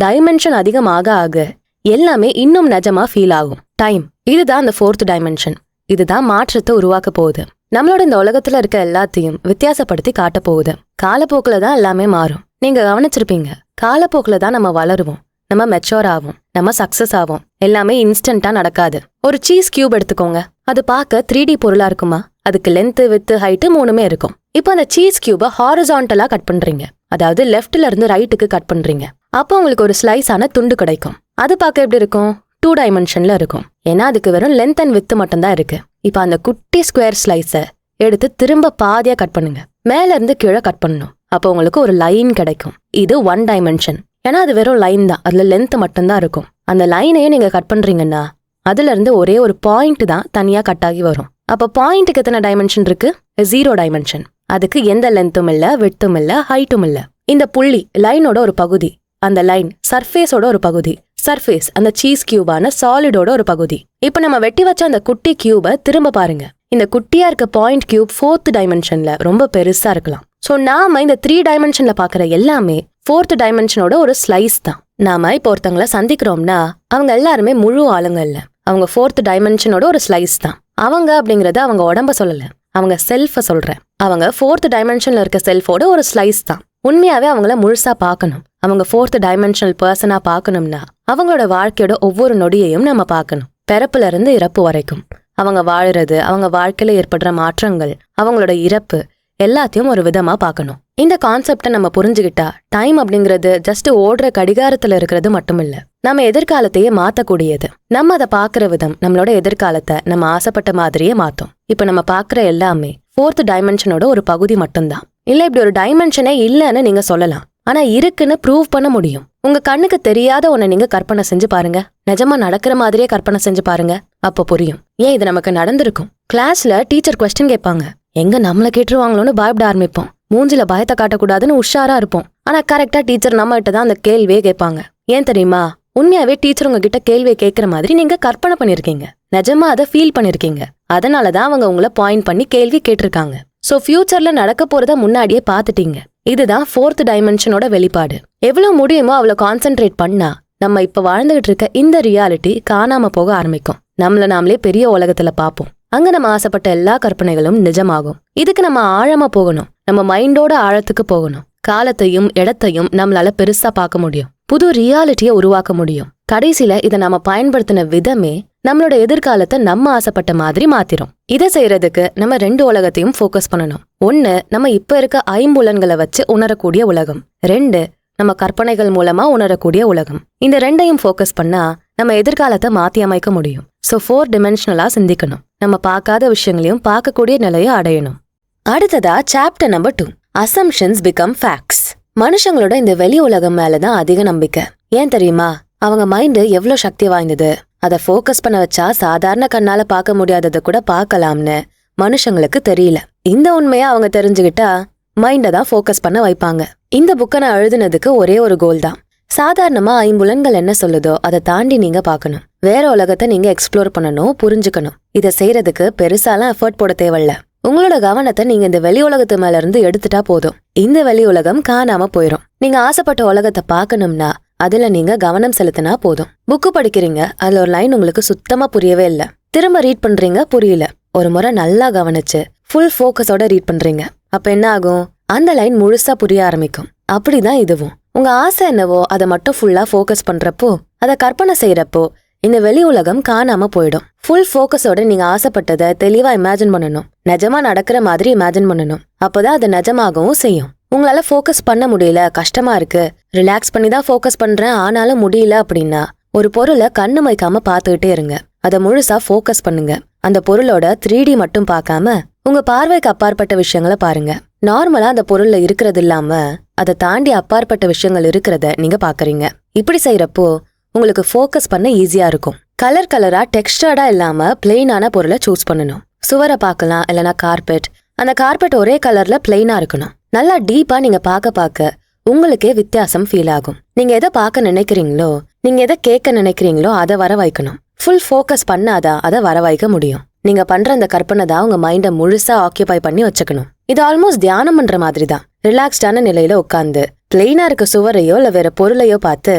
டைமென்ஷன் அதிகமாக ஆக எல்லாமே இன்னும் நிஜமா ஃபீல் ஆகும். டைம் இதுதான் அந்த 4th டைமென்ஷன். இதுதான் மாற்றத்தை உருவாக்க போகுது. நம்மளோட இந்த உலகத்துல இருக்க எல்லாத்தையும் வித்தியாசப்படுத்தி காட்ட போகுது. காலப்போக்குல தான் எல்லாமே மாறும். நீங்க கவனிச்சிருப்பீங்க, காலப்போக்குல தான் நம்ம வளருவோம், நம்ம மெச்சூர் ஆகும், நம்ம சக்சஸ் ஆகும். எல்லாமே இன்ஸ்டன்டா நடக்காது. ஒரு சீஸ் கியூப் எடுத்துக்கோங்க. அது பார்க்க 3D பொருளா இருக்குமா? அதுக்கு லென்த், வித்து, ஹைட்டு 3மே இருக்கும். இப்போ அந்த சீஸ் கியூபை ஹாரிசான்டலா கட் பண்றீங்க, அதாவது லெஃப்ட்ல இருந்து ரைட்டுக்கு கட் பண்றீங்க. அப்போ உங்களுக்கு ஒரு ஸ்லைஸான துண்டு கிடைக்கும். அது பார்க்க எப்படி இருக்கும்? 2 டைமென்ஷன்ல இருக்கும். ஏன்னா அதுக்கு வெறும் லென்த் அண்ட் வித்து மட்டும்தான் இருக்கு. இப்போ அந்த குட்டி ஸ்கொயர் ஸ்லைஸை எடுத்து திரும்ப பாதியா கட் பண்ணுங்க. மேல இருந்து கீழே கட் பண்ணணும். அப்போ உங்களுக்கு ஒரு லைன் கிடைக்கும். இது 1 டைமென்ஷன். ஏன்னா அது வெறும் லைன் தான், அதுல லென்த் மட்டும்தான் இருக்கும். அந்த லைனையே நீங்க கட் பண்றீங்கன்னா அதுல இருந்து ஒரே ஒரு பாயிண்ட் தான் தனியா கட் ஆகி வரும். அப்போ பாயிண்ட்டுக்கு எத்தனை டைமென்ஷன் இருக்கு? 0 டைமென்ஷன். அதுக்கு எந்த லென்த்தும் இல்ல, விட்த்தும் இல்ல, ஹைட்டும் இல்ல. இந்த புள்ளி லைனோட ஒரு பகுதி, அந்த லைன் சர்ஃபேஸோட ஒரு பகுதி, சர்ஃபேஸ் அந்த சீஸ் கியூபான சாலிடோட ஒரு பகுதி. இப்போ நம்ம வெட்டி வச்ச அந்த குட்டி கியூபை திரும்ப பாருங்க. இந்த குட்டியா இருக்க பாயிண்ட் கியூப் 4th டைமென்ஷன்ல ரொம்ப பெருசா இருக்கலாம். சோ நாம இந்த 3 டைமென்ஷன்ல பாக்குற எல்லாமே 4th டைமென்ஷனோட ஒரு ஸ்லைஸ் தான். நாம இப்போ ஒருத்தவங்கள சந்திக்கிறோம்னா அவங்க எல்லாருமே முழு ஆளுங்க இல்ல, அவங்க 4th டைமென்ஷனோட ஒரு ஸ்லைஸ் தான். அவங்க அப்படிங்கறத அவங்க உடம்ப சொல்லல, அவங்க செல்ஃப சொல்றேன். அவங்க 4th டைமென்ஷன்ல இருக்க செல்ஃபோட ஒரு ஸ்லைஸ் தான். உண்மையாவே அவங்கள முழுசா பார்க்கணும். அவங்க 4th டைமென்ஷனல் பர்சனா பார்க்கணும்னா அவங்களோட வாழ்க்கையோட ஒவ்வொரு நொடியையும் நம்ம பார்க்கணும். பிறப்புல இருந்து இறப்பு வரைக்கும் அவங்க வாழுறது, அவங்க வாழ்க்கையில ஏற்படுற மாற்றங்கள், அவங்களோட இறப்பு எல்லாத்தையும் ஒரு விதமா பார்க்கணும். இந்த கான்செப்டை நம்ம புரிஞ்சுக்கிட்டா டைம் அப்படிங்கிறது ஜஸ்ட் ஓடுற கடிகாரத்துல இருக்கிறது மட்டும் இல்ல, நம்ம எதிர்காலத்தையே மாத்தக்கூடியது. நம்ம அதை பாக்குற விதம் நம்மளோட எதிர்காலத்தை நம்ம ஆசைப்பட்ட மாதிரியே மாத்தும். இப்ப நம்ம பாக்குற எல்லாமே 4th டைமென்ஷனோட ஒரு பகுதி மட்டும்தான். இல்ல இப்படி ஒரு டைமென்ஷனே இல்லன்னு நீங்க சொல்லலாம், ஆனா இருக்குன்னு ப்ரூவ் பண்ண முடியும். உங்க கண்ணுக்கு தெரியாத ஒன்ன நீங்க கற்பனை செஞ்சு பாருங்க, நிஜமா நடக்கிற மாதிரியே கற்பனை செஞ்சு பாருங்க, அப்ப புரியும். ஏன் இது நமக்கு நடந்திருக்கும். கிளாஸ்ல டீச்சர் கொஸ்டின் கேட்பாங்க, எங்க நம்மள கேட்டுருவாங்களோன்னு பயப்பட ஆரம்பிப்போம். மூஞ்சில பயத்தை காட்டக்கூடாதுன்னு உஷாரா இருப்போம். ஆனா கரெக்டா டீச்சர் நம்ம கிட்ட தான் அந்த கேள்வியே கேட்பாங்க. ஏன் தெரியுமா? உண்மையாவே டீச்சர் உங்ககிட்ட கேள்வியை கேட்கிற மாதிரி நீங்க கற்பனை பண்ணிருக்கீங்க, நிஜமா அதை ஃபீல் பண்ணிருக்கீங்க. அதனாலதான் அவங்க உங்களை பாயிண்ட் பண்ணி கேள்வி கேட்டிருக்காங்க. சோ ஃபியூச்சர்ல நடக்க போறத முன்னாடியே பாத்துட்டீங்க. இதுதான் 4th டைமென்ஷனோட வெளிப்பாடு. எவ்வளவு முடியுமோ அவ்வளவு கான்சென்ட்ரேட் பண்ணா நம்ம இப்ப வாழ்ந்துகிட்டு இருக்க இந்த ரியாலிட்டி காணாம போக ஆரம்பிக்கும். நம்மள நாமளே பெரிய உலகத்துல பாப்போம். அங்க நம்ம ஆசைப்பட்ட எல்லா கற்பனைகளும் நிஜமாகும். இதுக்கு நம்ம ஆழமா போகணும், நம்ம மைண்டோட ஆழத்துக்கு போகணும். காலத்தையும் இடத்தையும் நம்மளால பெருசா பார்க்க முடியும், புது ரியாலிட்டியை உருவாக்க முடியும். கடைசியில இதை நம்ம பயன்படுத்தின விதமே நம்மளோட எதிர்காலத்தை நம்ம ஆசைப்பட்ட மாதிரி மாத்திரும். இதை செய்யறதுக்கு நம்ம 2 உலகத்தையும் ஃபோக்கஸ் பண்ணணும். 1 நம்ம இப்ப இருக்க ஐம்புலன்களை வச்சு உணரக்கூடிய உலகம், 2 நம்ம கற்பனைகள் மூலமா உணரக்கூடிய உலகம். இந்த 2ஐயும் ஃபோக்கஸ் பண்ணா நம்ம எதிர்காலத்தை மாத்தி அமைக்க முடியும். சோ 4 டைமென்ஷனலா சிந்திக்கணும். நம்ம பார்க்காத விஷயங்களையும் பார்க்கக்கூடிய நிலையை அடையணும். அடுத்ததா chapter number 2, assumptions become facts. மனுஷங்களோட இந்த வெளி உலகம் மேலதான் அதிக நம்பிக்கை. ஏன் தெரியுமா? அவங்க மைண்டு எவ்வளவு சக்தி வாய்ந்தது. அதை ஃபோக்கஸ் பண்ண வச்சா சாதாரண கண்ணால பார்க்க முடியாததை கூட பார்க்கலாம்னு மனுஷங்களுக்கு தெரியல. இந்த உண்மையை அவங்க தெரிஞ்சுக்கிட்டா மைண்டை தான் ஃபோக்கஸ் பண்ண வைப்பாங்க. இந்த புக்கை நான் எழுதுனதுக்கு ஒரே ஒரு கோல் தான். சாதாரணமா ஐம்புலன்கள் என்ன சொல்லுதோ அதை தாண்டி நீங்க பார்க்கணும். வேற உலகத்தை நீங்க எக்ஸ்ப்ளோர் பண்ணணும், புரிஞ்சுக்கணும். இதை செய்யறதுக்கு பெருசாலாம் எஃபர்ட் போட தேவையில்ல. உங்களோட கவனத்தை நீங்க இந்த வெளி உலகத்து மேல இருந்து எடுத்துட்டா போதும். இந்த வெளி உலகம் காணாம போயிடும். நீங்க ஆசைப்பட்ட உலகத்தை பார்க்கணும்னா அதுல நீங்க கவனம் செலுத்தினா போதும். புக்கு படிக்கிறீங்க, அதுல ஒரு லைன் உங்களுக்கு சுத்தமா புரியவே இல்ல, திரும்ப ரீட் பண்றீங்க, புரியல. ஒரு முறை நல்லா கவனிச்சு ஃபுல் ஃபோக்கஸோட ரீட் பண்றீங்க, அப்ப என்ன ஆகும்? அந்த லைன் முழுசா புரிய ஆரம்பிக்கும். அப்படிதான் இதுவும். உங்க ஆசை என்னவோ அதை மட்டும் ஃபுல்லா ஃபோக்கஸ் பண்றப்போ, அதை கற்பனை செய்யறப்போ இந்த வெளி உலகம் காணாம போயிடும். ஃபுல் ஃபோக்கஸோட நீங்க ஆசைப்பட்டதை தெளிவா இமேஜின் பண்ணணும், நிஜமா நடக்கிற மாதிரி இமேஜின் பண்ணணும். அப்பதான் அது நிஜமாகவும் செய்யும். உங்களால ஃபோக்கஸ் பண்ண முடியல, கஷ்டமா இருக்கு, ரிலாக்ஸ் பண்ணி தான் ஃபோக்கஸ் பண்றேன் ஆனாலும் முடியல அப்படின்னா ஒரு பொருளை கண்ணு மைக்காம பார்த்துக்கிட்டே இருங்க. அதை முழுசா ஃபோக்கஸ் பண்ணுங்க. அந்த பொருளோட 3D மட்டும் பார்க்காம உங்க பார்வைக்கு அப்பாற்பட்ட விஷயங்களை பாருங்க. நார்மலா அந்த பொருள்ல இருக்கிறது இல்லாம அதை தாண்டி அப்பாற்பட்ட விஷயங்கள் இருக்கிறத நீங்க பாக்குறீங்க. இப்படி செய்யறப்போ உங்களுக்கு ஃபோக்கஸ் பண்ண ஈஸியா இருக்கும். கலர் கலரா டெக்ஸ்டர்டா இல்லாம பிளெயினான பொருளை சூஸ் பண்ணணும். சுவரை பார்க்கலாம், இல்லைன்னா கார்பெட். அந்த கார்பெட் ஒரே கலர்ல பிளெயினா இருக்கணும். நல்லா டீப்பா நீங்க பார்க்க உங்களுக்கே வித்தியாசம் ஃபீல் ஆகும். நீங்க எதை பார்க்க நினைக்கிறீங்களோ, நீங்க எதை கேட்க நினைக்கிறீங்களோ அதை வர வைக்கணும். ஃபுல் ஃபோக்கஸ் பண்ணாதான் அதை வர வைக்க முடியும். நீங்க பண்ற அந்த கற்பனை தான் உங்க மைண்டை முழுசா ஆக்கியபை பண்ணி வச்சுக்கணும். இது ஆல்மோஸ்ட் தியானம் பண்ற மாதிரி தான். ரிலாக்ஸ்டான நிலையில உட்காந்து பிளெயினா இருக்க சுவரையோ இல்ல வேற பொருளையோ பார்த்து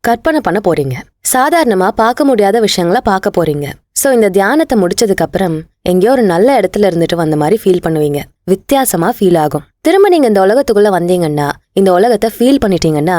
கற்பனை பண்ண போறீங்க. சாதாரணமா பார்க்க முடியாத விஷயங்களை பார்க்க போறீங்க. சோ இந்த தியானத்தை முடிச்சதுக்கு அப்புறம் எங்கேயோ ஒரு நல்ல இடத்துல இருந்துட்டு வந்த மாதிரி ஃபீல் பண்ணுவீங்க. வித்தியாசமா ஃபீல் ஆகும். திரும்ப நீங்க இந்த உலகத்துக்குள்ள வந்தீங்கன்னா, இந்த உலகத்தை ஃபீல் பண்ணிட்டீங்கன்னா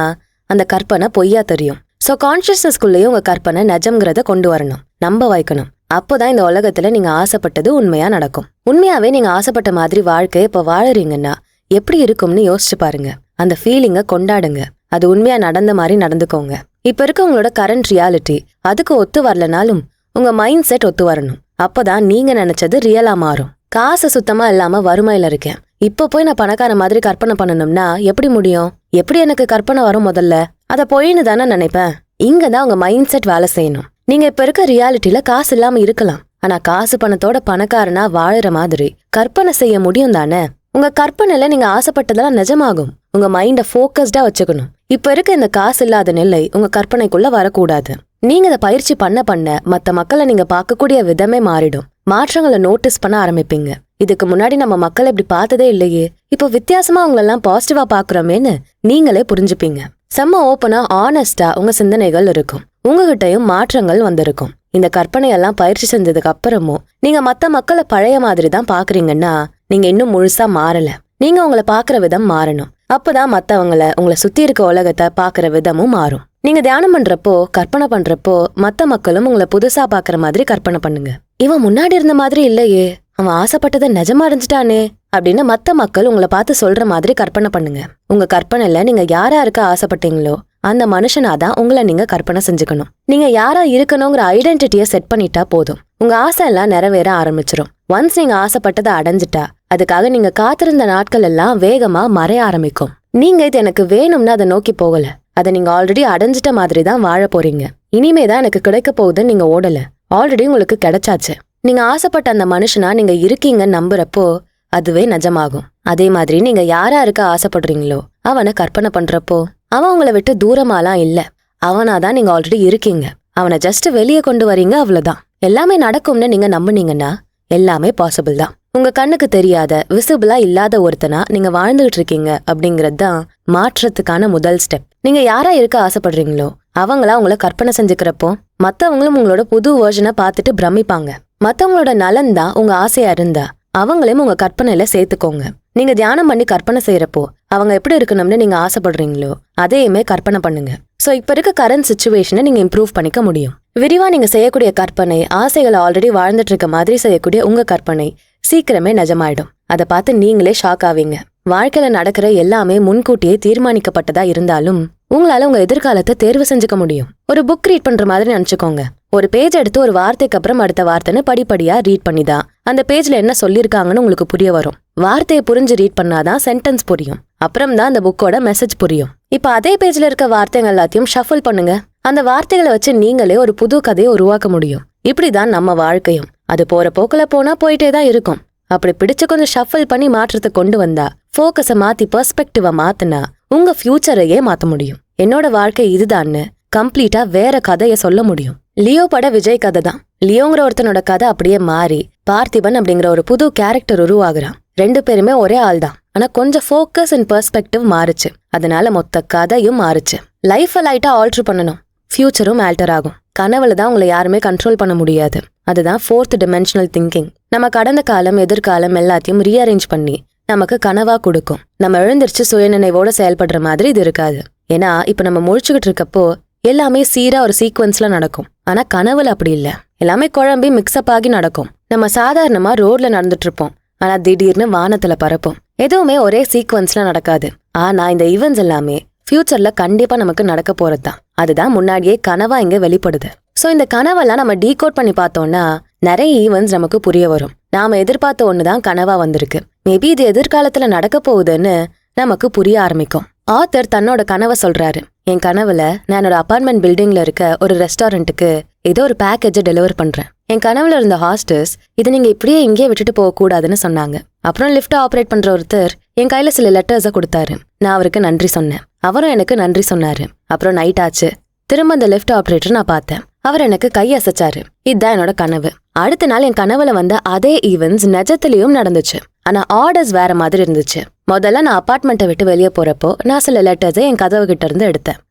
அந்த கற்பனை பொய்யா தெரியும். சோ கான்சியஸ்னஸ்குள்ளேயும் உங்க கற்பனை நிஜம்ங்கிறத கொண்டு வரணும், நம்ப வைக்கணும். அப்போதான் இந்த உலகத்துல நீங்க ஆசைப்பட்டது உண்மையா நடக்கும். உண்மையாவே நீங்க ஆசைப்பட்ட மாதிரி வாழ்க்கை இப்ப வாழறீங்கன்னா எப்படி இருக்கும்னு யோசிச்சு பாருங்க. அந்த ஃபீலிங்க கொண்டாடுங்க. அது உண்மையா நடந்த மாதிரி நடந்துக்கோங்க. இப்ப இருக்க உங்களோட கரண்ட் ரியாலிட்டி அதுக்கு ஒத்து வரலனாலும் உங்க மைண்ட் செட் ஒத்து வரணும். அப்பதான் நீங்க நினைச்சது ரியலா மாறும். காசு சுத்தமா இல்லாம வறுமையில இருக்கேன், இப்ப போய் நான் பணக்கார மாதிரி கற்பனை பண்ணணும்னா எப்படி முடியும்? எப்படி எனக்கு கற்பனை வரும்? முதல்ல அத பொய்ன்னு தானே நினைப்பேன். இங்கதான் உங்க மைண்ட் செட் வேலை செய்யணும். நீங்க இப்ப இருக்க ரியாலிட்டில காசு இல்லாம இருக்கலாம், ஆனா காசு பணத்தோட பணக்காரனா வாழற மாதிரி கற்பனை செய்ய முடியும் தானே? உங்க கற்பனையில நீங்க ஆசைப்பட்டதெல்லாம் நிஜமாகும். உங்க மைண்ட ஃபோக்கஸ்டா வச்சுக்கணும். இப்ப இருக்க இந்த காசு இல்லாத நிலை உங்க கற்பனைக்குள்ள வரக்கூடாது. நீங்க இதை பயிற்சி பண்ண மத்த மக்களை நீங்க பார்க்கக்கூடிய விதமே மாறிடும். மாற்றங்களை நோட்டீஸ் பண்ண ஆரம்பிப்பீங்க. இதுக்கு முன்னாடி நம்ம மக்களை இப்படி பார்த்ததே இல்லையே, இப்போ வித்தியாசமா அவங்களெல்லாம் பாசிட்டிவா பாக்குறோமேன்னு நீங்களே புரிஞ்சுப்பீங்க. செம்ம ஓப்பனா ஆனஸ்டா உங்க சிந்தனைகள் இருக்கும். உங்ககிட்டயும் மாற்றங்கள் வந்திருக்கும். இந்த கற்பனையெல்லாம் பயிற்சி செஞ்சதுக்கு அப்புறமும் நீங்க மத்த மக்களை பழைய மாதிரி தான் பாக்குறீங்கன்னா நீங்க இன்னும் முழுசா மாறல. நீங்க உங்களை பாக்குற விதம் மாறணும். அப்பதான் மத்தவங்கள உங்களை சுத்தி இருக்க உலகத்தை பாக்குற விதமும் மாறும். நீங்க தியானம் பண்றப்போ, கற்பனை பண்றப்போ மத்த மக்களும் உங்களை புதுசா பாக்குற மாதிரி கற்பனை பண்ணுங்க. இவன் முன்னாடி இருந்த மாதிரி இல்லையே, அவன் ஆசைப்பட்டதை நிஜமா இருந்துட்டானே அப்படின்னு மத்த மக்கள் உங்களை பார்த்து சொல்ற மாதிரி கற்பனை பண்ணுங்க. உங்க கற்பனையில நீங்க யாரா இருக்க ஆசைப்பட்டீங்களோ அந்த மனுஷனாதான் உங்களை நீங்க கற்பனை செஞ்சுக்கணும். நீங்க யாரா இருக்கணுங்கிற ஐடென்டிட்டிய செட் பண்ணிட்டா போதும். உங்க ஆசை எல்லாம் நிறைவேற ஆரம்பிச்சிரும். ஒன்ஸ் நீங்க ஆசைப்பட்டதை அடைஞ்சிட்டா அதுக்காக நீங்க காத்திருந்த நாட்கள் எல்லாம் வேகமா மறைய ஆரம்பிக்கும். நீங்க இது எனக்கு வேணும்னு அதை நோக்கி போகல, அதை நீங்க ஆல்ரெடி அடைஞ்சிட்ட மாதிரி தான் வாழ போறீங்க. இனிமேதான் எனக்கு கிடைக்க போகுதுன்னு நீங்க ஓடல, ஆல்ரெடி உங்களுக்கு கிடைச்சாச்சு. நீங்க ஆசைப்பட்ட அந்த மனுஷனா நீங்க இருக்கீங்கன்னு நம்புறப்போ அதுவே நிஜமாகும். அதே மாதிரி நீங்க யாரா இருக்க ஆசைப்படுறீங்களோ அவனை கற்பனை பண்றப்போ அவன் உங்களை விட்டு தூரமாலாம் இல்ல, அவனாதான் நீங்க ஆல்ரெடி இருக்கீங்க. அவனை ஜஸ்ட் வெளியே கொண்டு வரீங்க, அவ்வளவுதான். எல்லாமே நடக்கும்னு நீங்க நம்புனீங்கன்னா எல்லாமே பாசிபிள் தான். உங்க கண்ணுக்கு தெரியாத விசிபிளா இல்லாத ஒருத்தனா நீங்க வாழ்ந்துகிட்டு இருக்கீங்க அப்படிங்கறது தான் மாற்றத்துக்கான முதல் ஸ்டெப். நீங்க யாரா இருக்க ஆசைப்படுறீங்களோ அவங்களா உங்களை கற்பனை செஞ்சுக்கிறப்போ மத்தவங்களும் உங்களோட புது வெர்ஷனை பார்த்துட்டு பிரமிப்பாங்க. மத்தவங்களோட நலன் தான் உங்க ஆசையா இருந்தா அவங்களையும் உங்க கற்பனையில சேர்த்துக்கோங்க. நீங்க தியானம் பண்ணி கற்பனை செய்யறப்போ அவங்க எப்படி இருக்கணும்னு நீங்க ஆசைப்படுறீங்களோ அதையுமே கற்பனை பண்ணுங்க. சோ இப்ப இருக்க கரண்ட் சிச்சுவேஷனை நீங்க இம்ப்ரூவ் பண்ணிக்க முடியும். விரிவா நீங்க செய்யக்கூடிய கற்பனை, ஆசைகளை ஆல்ரெடி வாழ்ந்துட்டு இருக்க மாதிரி செய்யக்கூடிய உங்க கற்பனை சீக்கிரமே நிஜமாயிடும். அதை பார்த்து நீங்களே ஷாக் ஆவீங்க. வாழ்க்கையில நடக்கிற எல்லாமே முன்கூட்டியே தீர்மானிக்கப்பட்டதா இருந்தாலும் உங்களால உங்க எதிர்காலத்தை தேர்வு செஞ்சுக்க முடியும். ஒரு புக் ரீட் பண்ற மாதிரி நினைச்சுக்கோங்க. ஒரு பேஜ் எடுத்து ஒரு வார்த்தைக்கு அப்புறம் அடுத்த வார்த்தைன்னு படிப்படியா ரீட் பண்ணிதான் அந்த பேஜ்ல என்ன சொல்லிருக்காங்கன்னு உங்களுக்கு புரிய வரும். வார்த்தையை புரிஞ்சு ரீட் பண்ணாதான் சென்டென்ஸ் புரியும். அப்புறம் தான் அந்த புக்கோட மெசேஜ் புரியும். இப்ப அதே பேஜ்ல இருக்க வார்த்தைகள் எல்லாத்தையும் ஷஃபிள் பண்ணுங்க. அந்த வார்த்தைகளை வச்சு நீங்களே ஒரு புது கதையை உருவாக்க முடியும். இப்படிதான் நம்ம வாழ்க்கையும். அது போற போக்குல போனா போயிட்டே தான் இருக்கும். அப்படி பிடிச்சு கொஞ்சம் ஷஃபிள் பண்ணி மாற்றத்தை கொண்டு வந்தா, போக்கஸை மாத்தி பெர்ஸ்பெக்டிவ மாத்தினா உங்க ஃபியூச்சரையே மாத்த முடியும். என்னோட வாழ்க்கை இதுதான்னு கம்ப்ளீட்டா வேற கதைய சொல்ல முடியும். லியோ பட விஜய் கதை தான். லியோங்கிற ஒருத்தனோட கதை அப்படியே மாறி பார்த்திபன் அப்படிங்கிற ஒரு புது கேரக்டர் உருவாகுறான். ரெண்டு பேருமே ஒரே ஆள் தான், ஆனா கொஞ்சம் ஃபோக்கஸ் அண்ட் பெர்ஸ்பெக்டிவ் மாறுச்சு. அதனால மொத்த கதையும் மாறுச்சு. லைஃபை லைட்டா ஆல்டர் பண்ணணும், ஃபியூச்சரும் ஆல்டர் ஆகும். கனவுல தான் உங்களை யாருமே கண்ட்ரோல் பண்ண முடியாது. அதுதான் 4th dimensional திங்கிங். நம்ம கடந்த காலம் எதிர்காலம் எல்லாத்தையும் ரீஅரேஞ்ச் பண்ணி நமக்கு கனவா கொடுக்கும். நம்ம எழுந்திருச்சு சுயநினைவோட செயல்படுற மாதிரி இது இருக்காது. ஏன்னா இப்ப நம்ம முழிச்சுக்கிட்டு இருக்கப்போ எல்லாமே சீரா ஒரு சீக்வன்ஸ்ல நடக்கும். ஆனா கனவுல அப்படி இல்ல, எல்லாமே குழம்பி மிக்ஸ்அப் ஆகி நடக்கும். நம்ம சாதாரணமா ரோட்ல நடந்துட்டு இருப்போம், ஆனா திடீர்னு வானத்துல பறப்போம். எதுவுமே ஒரே சீக்வன்ஸ்ல நடக்காது. ஆனா இந்த ஈவென்ட்ஸ் எல்லாமே ஃபியூச்சர்ல கண்டிப்பா நமக்கு நடக்க போறதுதான். அதுதான் முன்னாடியே கனவா இங்க வெளிப்படுது. சோ இந்த கனவெல்லாம் நம்ம டீகோட் பண்ணி பார்த்தோம்னா நிறைய ஈவென்ட்ஸ் நமக்கு புரிய வரும். நாம எதிர்பார்த்த ஒண்ணுதான் கனவா வந்திருக்கு. மேபி இது எதிர்காலத்துல நடக்க போகுதுன்னு நமக்கு புரிய ஆரம்பிக்கும். ஆத்தர் தன்னோட கனவை சொல்றாரு. என் கனவுல நான் என்னோட அபார்ட்மெண்ட் பில்டிங்ல இருக்க ஒரு ரெஸ்டாரண்ட்டுக்கு ஏதோ ஒரு பேக்கேஜை டெலிவர் பண்றேன். என் கனவுல இருந்த ஹாஸ்டஸ் இது நீங்க இப்படியே இங்கேயே விட்டுட்டு போக கூடாதுன்னு சொன்னாங்க. அப்புறம் லிஃப்ட் ஆப்ரேட் பண்ற ஒருத்தர் என் கையில சில லெட்டர்ஸை கொடுத்தாரு. நான் அவருக்கு நன்றி சொன்னேன். அவரும் எனக்கு நன்றி சொன்னாரு. அப்புறம் நைட் ஆச்சு. திரும்ப அந்த லிஃப்ட் ஆப்ரேட்டர் நான் பார்த்தேன். அவர் எனக்கு கை அசைச்சாரு. இதுதான் என்னோட கனவு. அடுத்த நாள் என் கனவுல வந்த அதே ஈவென்ட்ஸ் நிஜத்திலயும் நடந்துச்சு. ஆனா ஆர்டர்ஸ் வேற மாதிரி இருந்துச்சு. முதல்ல நான் அபார்ட்மெண்ட்டை விட்டு வெளியே போறப்போ நான் சில லெட்டர்ஸை என் கதவு கிட்ட இருந்து எடுத்தேன்.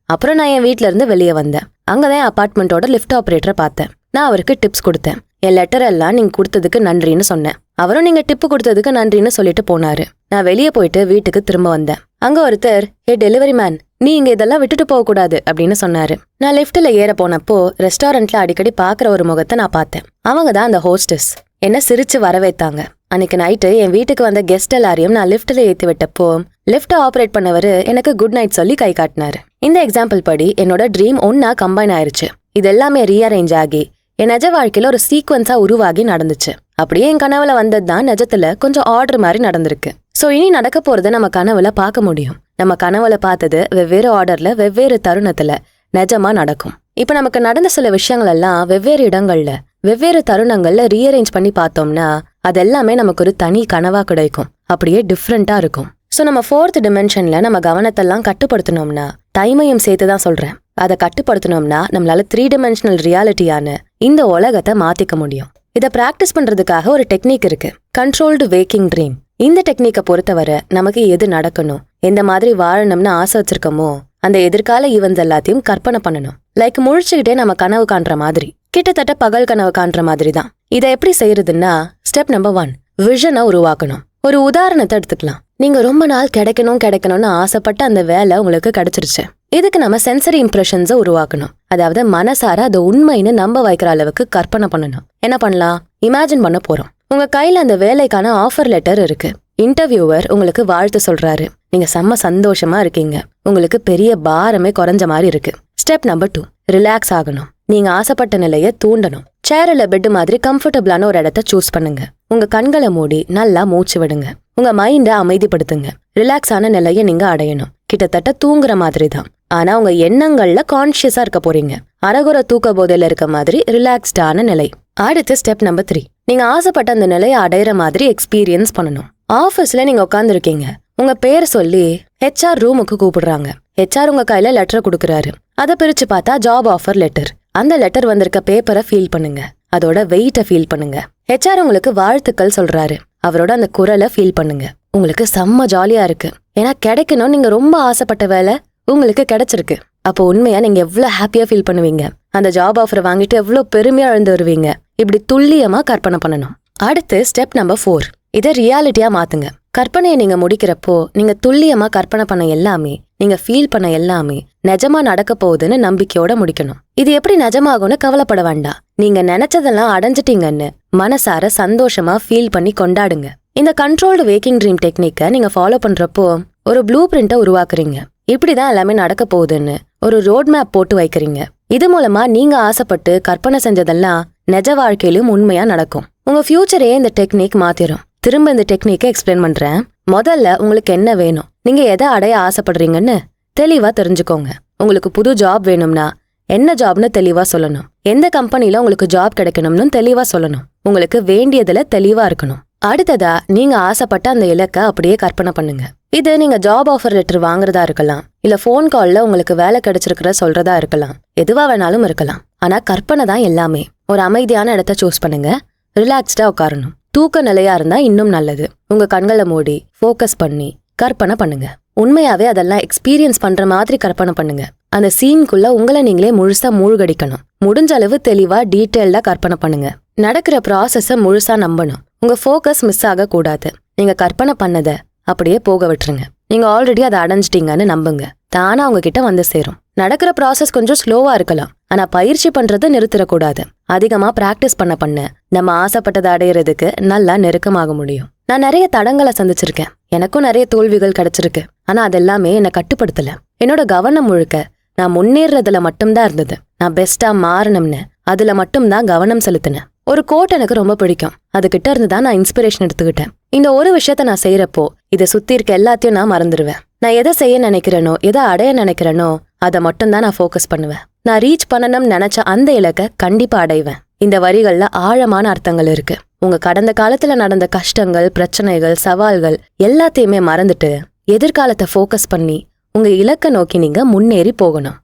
அப்புறம் நான் என் வீட்ல இருந்து வெளியே வந்தேன். அங்கதான் அபார்ட்மெண்ட்டோட லிஃப்ட் ஆப்ரேட்டரை பார்த்தேன். நான் அவருக்கு டிப்ஸ் கொடுத்தேன். என் லெட்டர் எல்லாம் நீங்க கொடுத்ததுக்கு நன்றின்னு சொன்னேன். அவரும் நீங்க டிப்பு கொடுத்ததுக்கு நன்றின்னு சொல்லிட்டு போனாரு. நான் வெளியே போயிட்டு வீட்டுக்கு திரும்ப வந்தேன். அங்க ஒருத்தர் டெலிவரி மேன் நீ இங்க இதெல்லாம் விட்டுட்டு போக கூடாது அப்படின்னு சொன்னாரு. நான் லிஃப்ட்ல ஏற போனப்போ ரெஸ்டாரண்ட்ல அடிக்கடி பாக்குற ஒரு முகத்தை நான் பார்த்தேன். அவங்க தான் அந்த ஹோஸ்டஸ். என்ன சிரிச்சு வரவேத்தாங்க. அன்னைக்கு நைட்டு என் வீட்டுக்கு வந்த கெஸ்ட் எல்லாரையும் நான் லிஃப்ட்ல ஏத்தி விட்டப்போ லிஃப்ட் ஆப்ரேட் பண்ணவரு எனக்கு குட் நைட் சொல்லி கை காட்டினாரு. இந்த எக்ஸாம்பிள் படி என்னோட ட்ரீம் ஒன்னா கம்பைன் ஆயிருச்சு. இது எல்லாமே ரீஅரேஞ்ச் ஆகி என் நிஜ வாழ்க்கையில ஒரு சீக்வன்ஸா உருவாகி நடந்துச்சு. அப்படியே என் கனவுல வந்ததுதான் நிஜத்துல கொஞ்சம் ஆர்டர் மாதிரி நடந்திருக்கு. சோ இனி நடக்க போறத நம்ம கனவுல பார்க்க முடியும். நம்ம கனவுல பார்த்தது வெவ்வேறு ஆர்டர்ல வெவ்வேறு தருணத்துல நிஜமா நடக்கும். இப்ப நமக்கு நடந்த சில விஷயங்கள் எல்லாம் வெவ்வேறு இடங்கள்ல வெவ்வேறு தருணங்கள்ல ரீஅரேஞ்ச் பண்ணி பார்த்தோம்னா அது எல்லாமே நமக்கு ஒரு தனி கனவா கிடைக்கும். அப்படியே டிஃப்ரெண்டா இருக்கும். சோ நம்ம 4th டிமென்ஷன்ல நம்ம கவனத்தெல்லாம் கட்டுப்படுத்தணும்னா டைமையும் சேர்த்துதான் சொல்றேன். அதை கட்டுப்படுத்தணும்னா நம்மளால 3 dimensional ரியாலிட்டியான இந்த உலகத்தை மாத்திக்க முடியும். இதை பிராக்டிஸ் பண்றதுக்காக ஒரு டெக்னிக் இருக்கு. Controlled waking dream. இந்த டெக்னிக்கை பொறுத்தவரை நமக்கு எது நடக்கணும், எந்த மாதிரி வாழணும்னு ஆசை வச்சிருக்கோமோ அந்த எதிர்கால ஈவென்ட்ஸ் எல்லாத்தையும் கற்பனை பண்ணணும். லைக் முழிச்சுக்கிட்டே நம்ம கனவு காண்ற மாதிரி, கிட்டத்தட்ட பகல் கனவு காண்ற மாதிரி தான். இதை எப்படி செய்யறதுன்னா ஸ்டெப் நம்பர் 1, விஷனை உருவாக்கணும். ஒரு உதாரணத்தை எடுத்துக்கலாம். நீங்க ரொம்ப நாள் கிடைக்கணும்னு ஆசைப்பட்ட அந்த வேலை உங்களுக்கு கிடைச்சிருச்சு. இதுக்கு நம்ம சென்சரி இம்ப்ரெஷன்ஸை உருவாக்கணும். அதாவது மனசார அதை உண்மைன்னு நம்ப வைக்கிற அளவுக்கு கற்பனை பண்ணணும். என்ன பண்ணலாம்? இமேஜின் பண்ண போறோம். உங்க கையில அந்த வேலைக்கான ஆஃபர் லெட்டர் இருக்கு. இன்டர்வியூவர் உங்களுக்கு வாழ்த்து சொல்றாரு. நீங்க செம்ம சந்தோஷமா இருக்கீங்க. உங்களுக்கு பெரிய பாரமே குறைஞ்ச மாதிரி இருக்கு. ஸ்டெப் நம்பர் 2, ரிலாக்ஸ் ஆகணும். நீங்க ஆசைப்பட்ட நிலையை தூண்டணும். சேர்ல பெட் மாதிரி கம்ஃபர்டபுளான ஒரு இடத்த சூஸ் பண்ணுங்க. உங்க கண்களை மூடி நல்லா மூச்சு விடுங்க. உங்க மைண்டை அமைதிப்படுத்துங்க. ரிலாக்ஸ் ஆன நிலையை நீங்க அடையணும். கிட்டத்தட்ட தூங்குற மாதிரி தான். ஆனா உங்க எண்ணங்கள்ல கான்ஷியஸா இருக்க போறீங்க. அரகுற தூக்க போதையில இருக்க மாதிரி ரிலாக்ஸ்டான நிலை. அடுத்து ஸ்டெப் நம்பர் 3, நீங்க ஆசைப்பட்ட அந்த நிலையை அடையிற மாதிரி எக்ஸ்பீரியன்ஸ் பண்ணணும். ஆபீஸ்ல நீங்க உட்காந்துருக்கீங்க. உங்க பேர் சொல்லி HR ரூமுக்கு கூப்பிடுறாங்க. HR உங்க கையில லெட்டர் கொடுக்குறாரு. அதை பிரிச்சு பார்த்தா ஜாப் ஆஃபர் லெட்டர். அந்த லெட்டர் வந்திருக்க பேப்பரை ஃபீல் பண்ணுங்க. அதோட வெயிட்டை ஃபீல் பண்ணுங்க. HR உங்களுக்கு வாழ்த்துக்கள் சொல்றாரு. அவரோட அந்த குரலை ஃபீல் பண்ணுங்க. உங்களுக்கு செம்ம ஜாலியா இருக்கு. ஏன்னா கிடைக்கணும் நீங்க ரொம்ப ஆசைப்பட்ட வேலை உங்களுக்கு கிடைச்சிருக்கு. அப்போ உண்மையா நீங்க எவ்வளவு ஹாப்பியா ஃபீல் பண்ணுவீங்க. அந்த ஜாப் ஆஃபரை வாங்கிட்டு எவ்வளவு பெருமையா எழுந்து வருவீங்க. இப்படி துல்லியமா கற்பனை பண்ணணும். அடுத்து ஸ்டெப் நம்பர் 4, இதை ரியாலிட்டியா மாத்துங்க. கற்பனையை நீங்க முடிக்கிறப்போ நீங்க துல்லியமா கற்பனை பண்ண எல்லாமே, நீங்க ஃபீல் பண்ண எல்லாமே நிஜமா நடக்க போகுதுன்னு நம்பிக்கையோட முடிக்கணும். இது எப்படி நிஜமாகும்னு கவலைப்பட வேண்டாம். நீங்க நினைச்சதெல்லாம் அடைஞ்சிட்டீங்கன்னு மனசார சந்தோஷமா ஃபீல் பண்ணி கொண்டாடுங்க. இந்த கண்ட்ரோல்டு வேக்கிங் ட்ரீம் டெக்னிக்கை நீங்க ஃபாலோ பண்றப்போ ஒரு ப்ளூ பிரிண்ட்டை உருவாக்குறீங்க. இப்படிதான் எல்லாமே நடக்க போகுதுன்னு ஒரு ரோட் மேப் போட்டு வைக்கிறீங்க. இது மூலமா நீங்க ஆசைப்பட்டு கற்பனை செஞ்சதெல்லாம் நிஜ வாழ்க்கையிலும் உண்மையா நடக்கும். உங்க ஃபியூச்சரே இந்த டெக்னிக் மாத்திரும். திரும்ப இந்த டெக்னிக்கை எக்ஸ்பிளைன் பண்றேன். முதல்ல உங்களுக்கு என்ன வேணும், நீங்க எதை அடைய ஆசைப்படுறீங்கன்னு தெளிவா தெரிஞ்சுக்கோங்க. உங்களுக்கு புது ஜாப் வேணும்னா என்ன ஜாப்னு தெளிவா சொல்லணும். எந்த கம்பெனில உங்களுக்கு ஜாப் கிடைக்கணும்னு தெளிவா சொல்லணும். உங்களுக்கு வேண்டியதுல தெளிவா இருக்கணும். அடுத்ததா நீங்க ஆசைப்பட்ட அந்த இலக்கை அப்படியே கற்பனை பண்ணுங்க. இது நீங்க ஜாப் ஆஃபர் லெட்டர் வாங்குறதா இருக்கலாம், இல்ல போன் கால்ல உங்களுக்கு வேலை கிடைச்சிருக்கிற சொல்றதா இருக்கலாம். எதுவா வேணாலும் இருக்கலாம். ஆனா கற்பனை தான் எல்லாமே. ஒரு அமைதியான இடத்த சூஸ் பண்ணுங்க. ரிலாக்ஸ்டா உட்காரணும். தூக்க நிலையா இருந்தா இன்னும் நல்லது. உங்க கண்களை மூடி ஃபோக்கஸ் பண்ணி கற்பனை பண்ணுங்க. உண்மையாவே அதெல்லாம் எக்ஸ்பீரியன்ஸ் பண்ற மாதிரி கற்பனை பண்ணுங்க. அந்த சீனுக்குள்ள உங்களை நீங்களே முழுசா மூழ்கடிக்கணும். முடிஞ்ச அளவு தெளிவா டீட்டெயில்டா கற்பனை பண்ணுங்க. நடக்கிற ப்ராசஸ முழுசா நம்பணும். உங்க ஃபோக்கஸ் மிஸ் ஆக கூடாது. நீங்க கற்பனை பண்ணத அப்படியே போக விட்டுருங்க. நீங்க ஆல்ரெடி அதை அடைஞ்சிட்டீங்கன்னு நம்புங்க. தானா உங்ககிட்ட வந்து சேரும். நடக்கிற ப்ராசஸ் கொஞ்சம் ஸ்லோவா இருக்கலாம். ஆனா பயிற்சி பண்றதை நிறுத்திடக்கூடாது. அதிகமா பிராக்டிஸ் பண்ண நம்ம ஆசைப்பட்டதை அடையிறதுக்கு நல்லா நெருக்கமாக முடியும். நான் நிறைய தடங்களை சந்திச்சிருக்கேன். எனக்கும் நிறைய தோல்விகள் கிடைச்சிருக்கு. ஆனா அதெல்லாமே என்னை கட்டுப்படுத்தல. என்னோட கவனம் முழுக்க நான் முன்னேறதுல மட்டும்தான் இருந்தது. நான் பெஸ்டா மாறணும்னு அதுல மட்டும்தான் கவனம் செலுத்தினேன். ஒரு கோட் எனக்கு ரொம்ப பிடிக்கும். அதுகிட்ட இருந்துதான் நான் இன்ஸ்பிரேஷன் எடுத்துக்கிட்டேன். இந்த ஒரு விஷயத்த நான் செய்யறப்போ இதை சுத்தி இருக்க எல்லாத்தையும் நான் மறந்துடுவேன். நான் எதை செய்ய நினைக்கிறேனோ, எதை அடைய நினைக்கிறேனோ அதை மட்டும்தான் நான் ஃபோக்கஸ் பண்ணுவேன். நான் ரீச் பண்ணணும்னு நினைச்ச அந்த இலக்கை கண்டிப்பா அடைவேன். இந்த வரிகள்ல ஆழமான அர்த்தங்கள் இருக்கு. உங்க கடந்த காலத்துல நடந்த கஷ்டங்கள், பிரச்சனைகள், சவால்கள் எல்லாத்தையுமே மறந்துட்டு எதிர்காலத்தை ஃபோக்கஸ் பண்ணி உங்க இலக்கை நோக்கி நீங்க முன்னேறி போகணும்.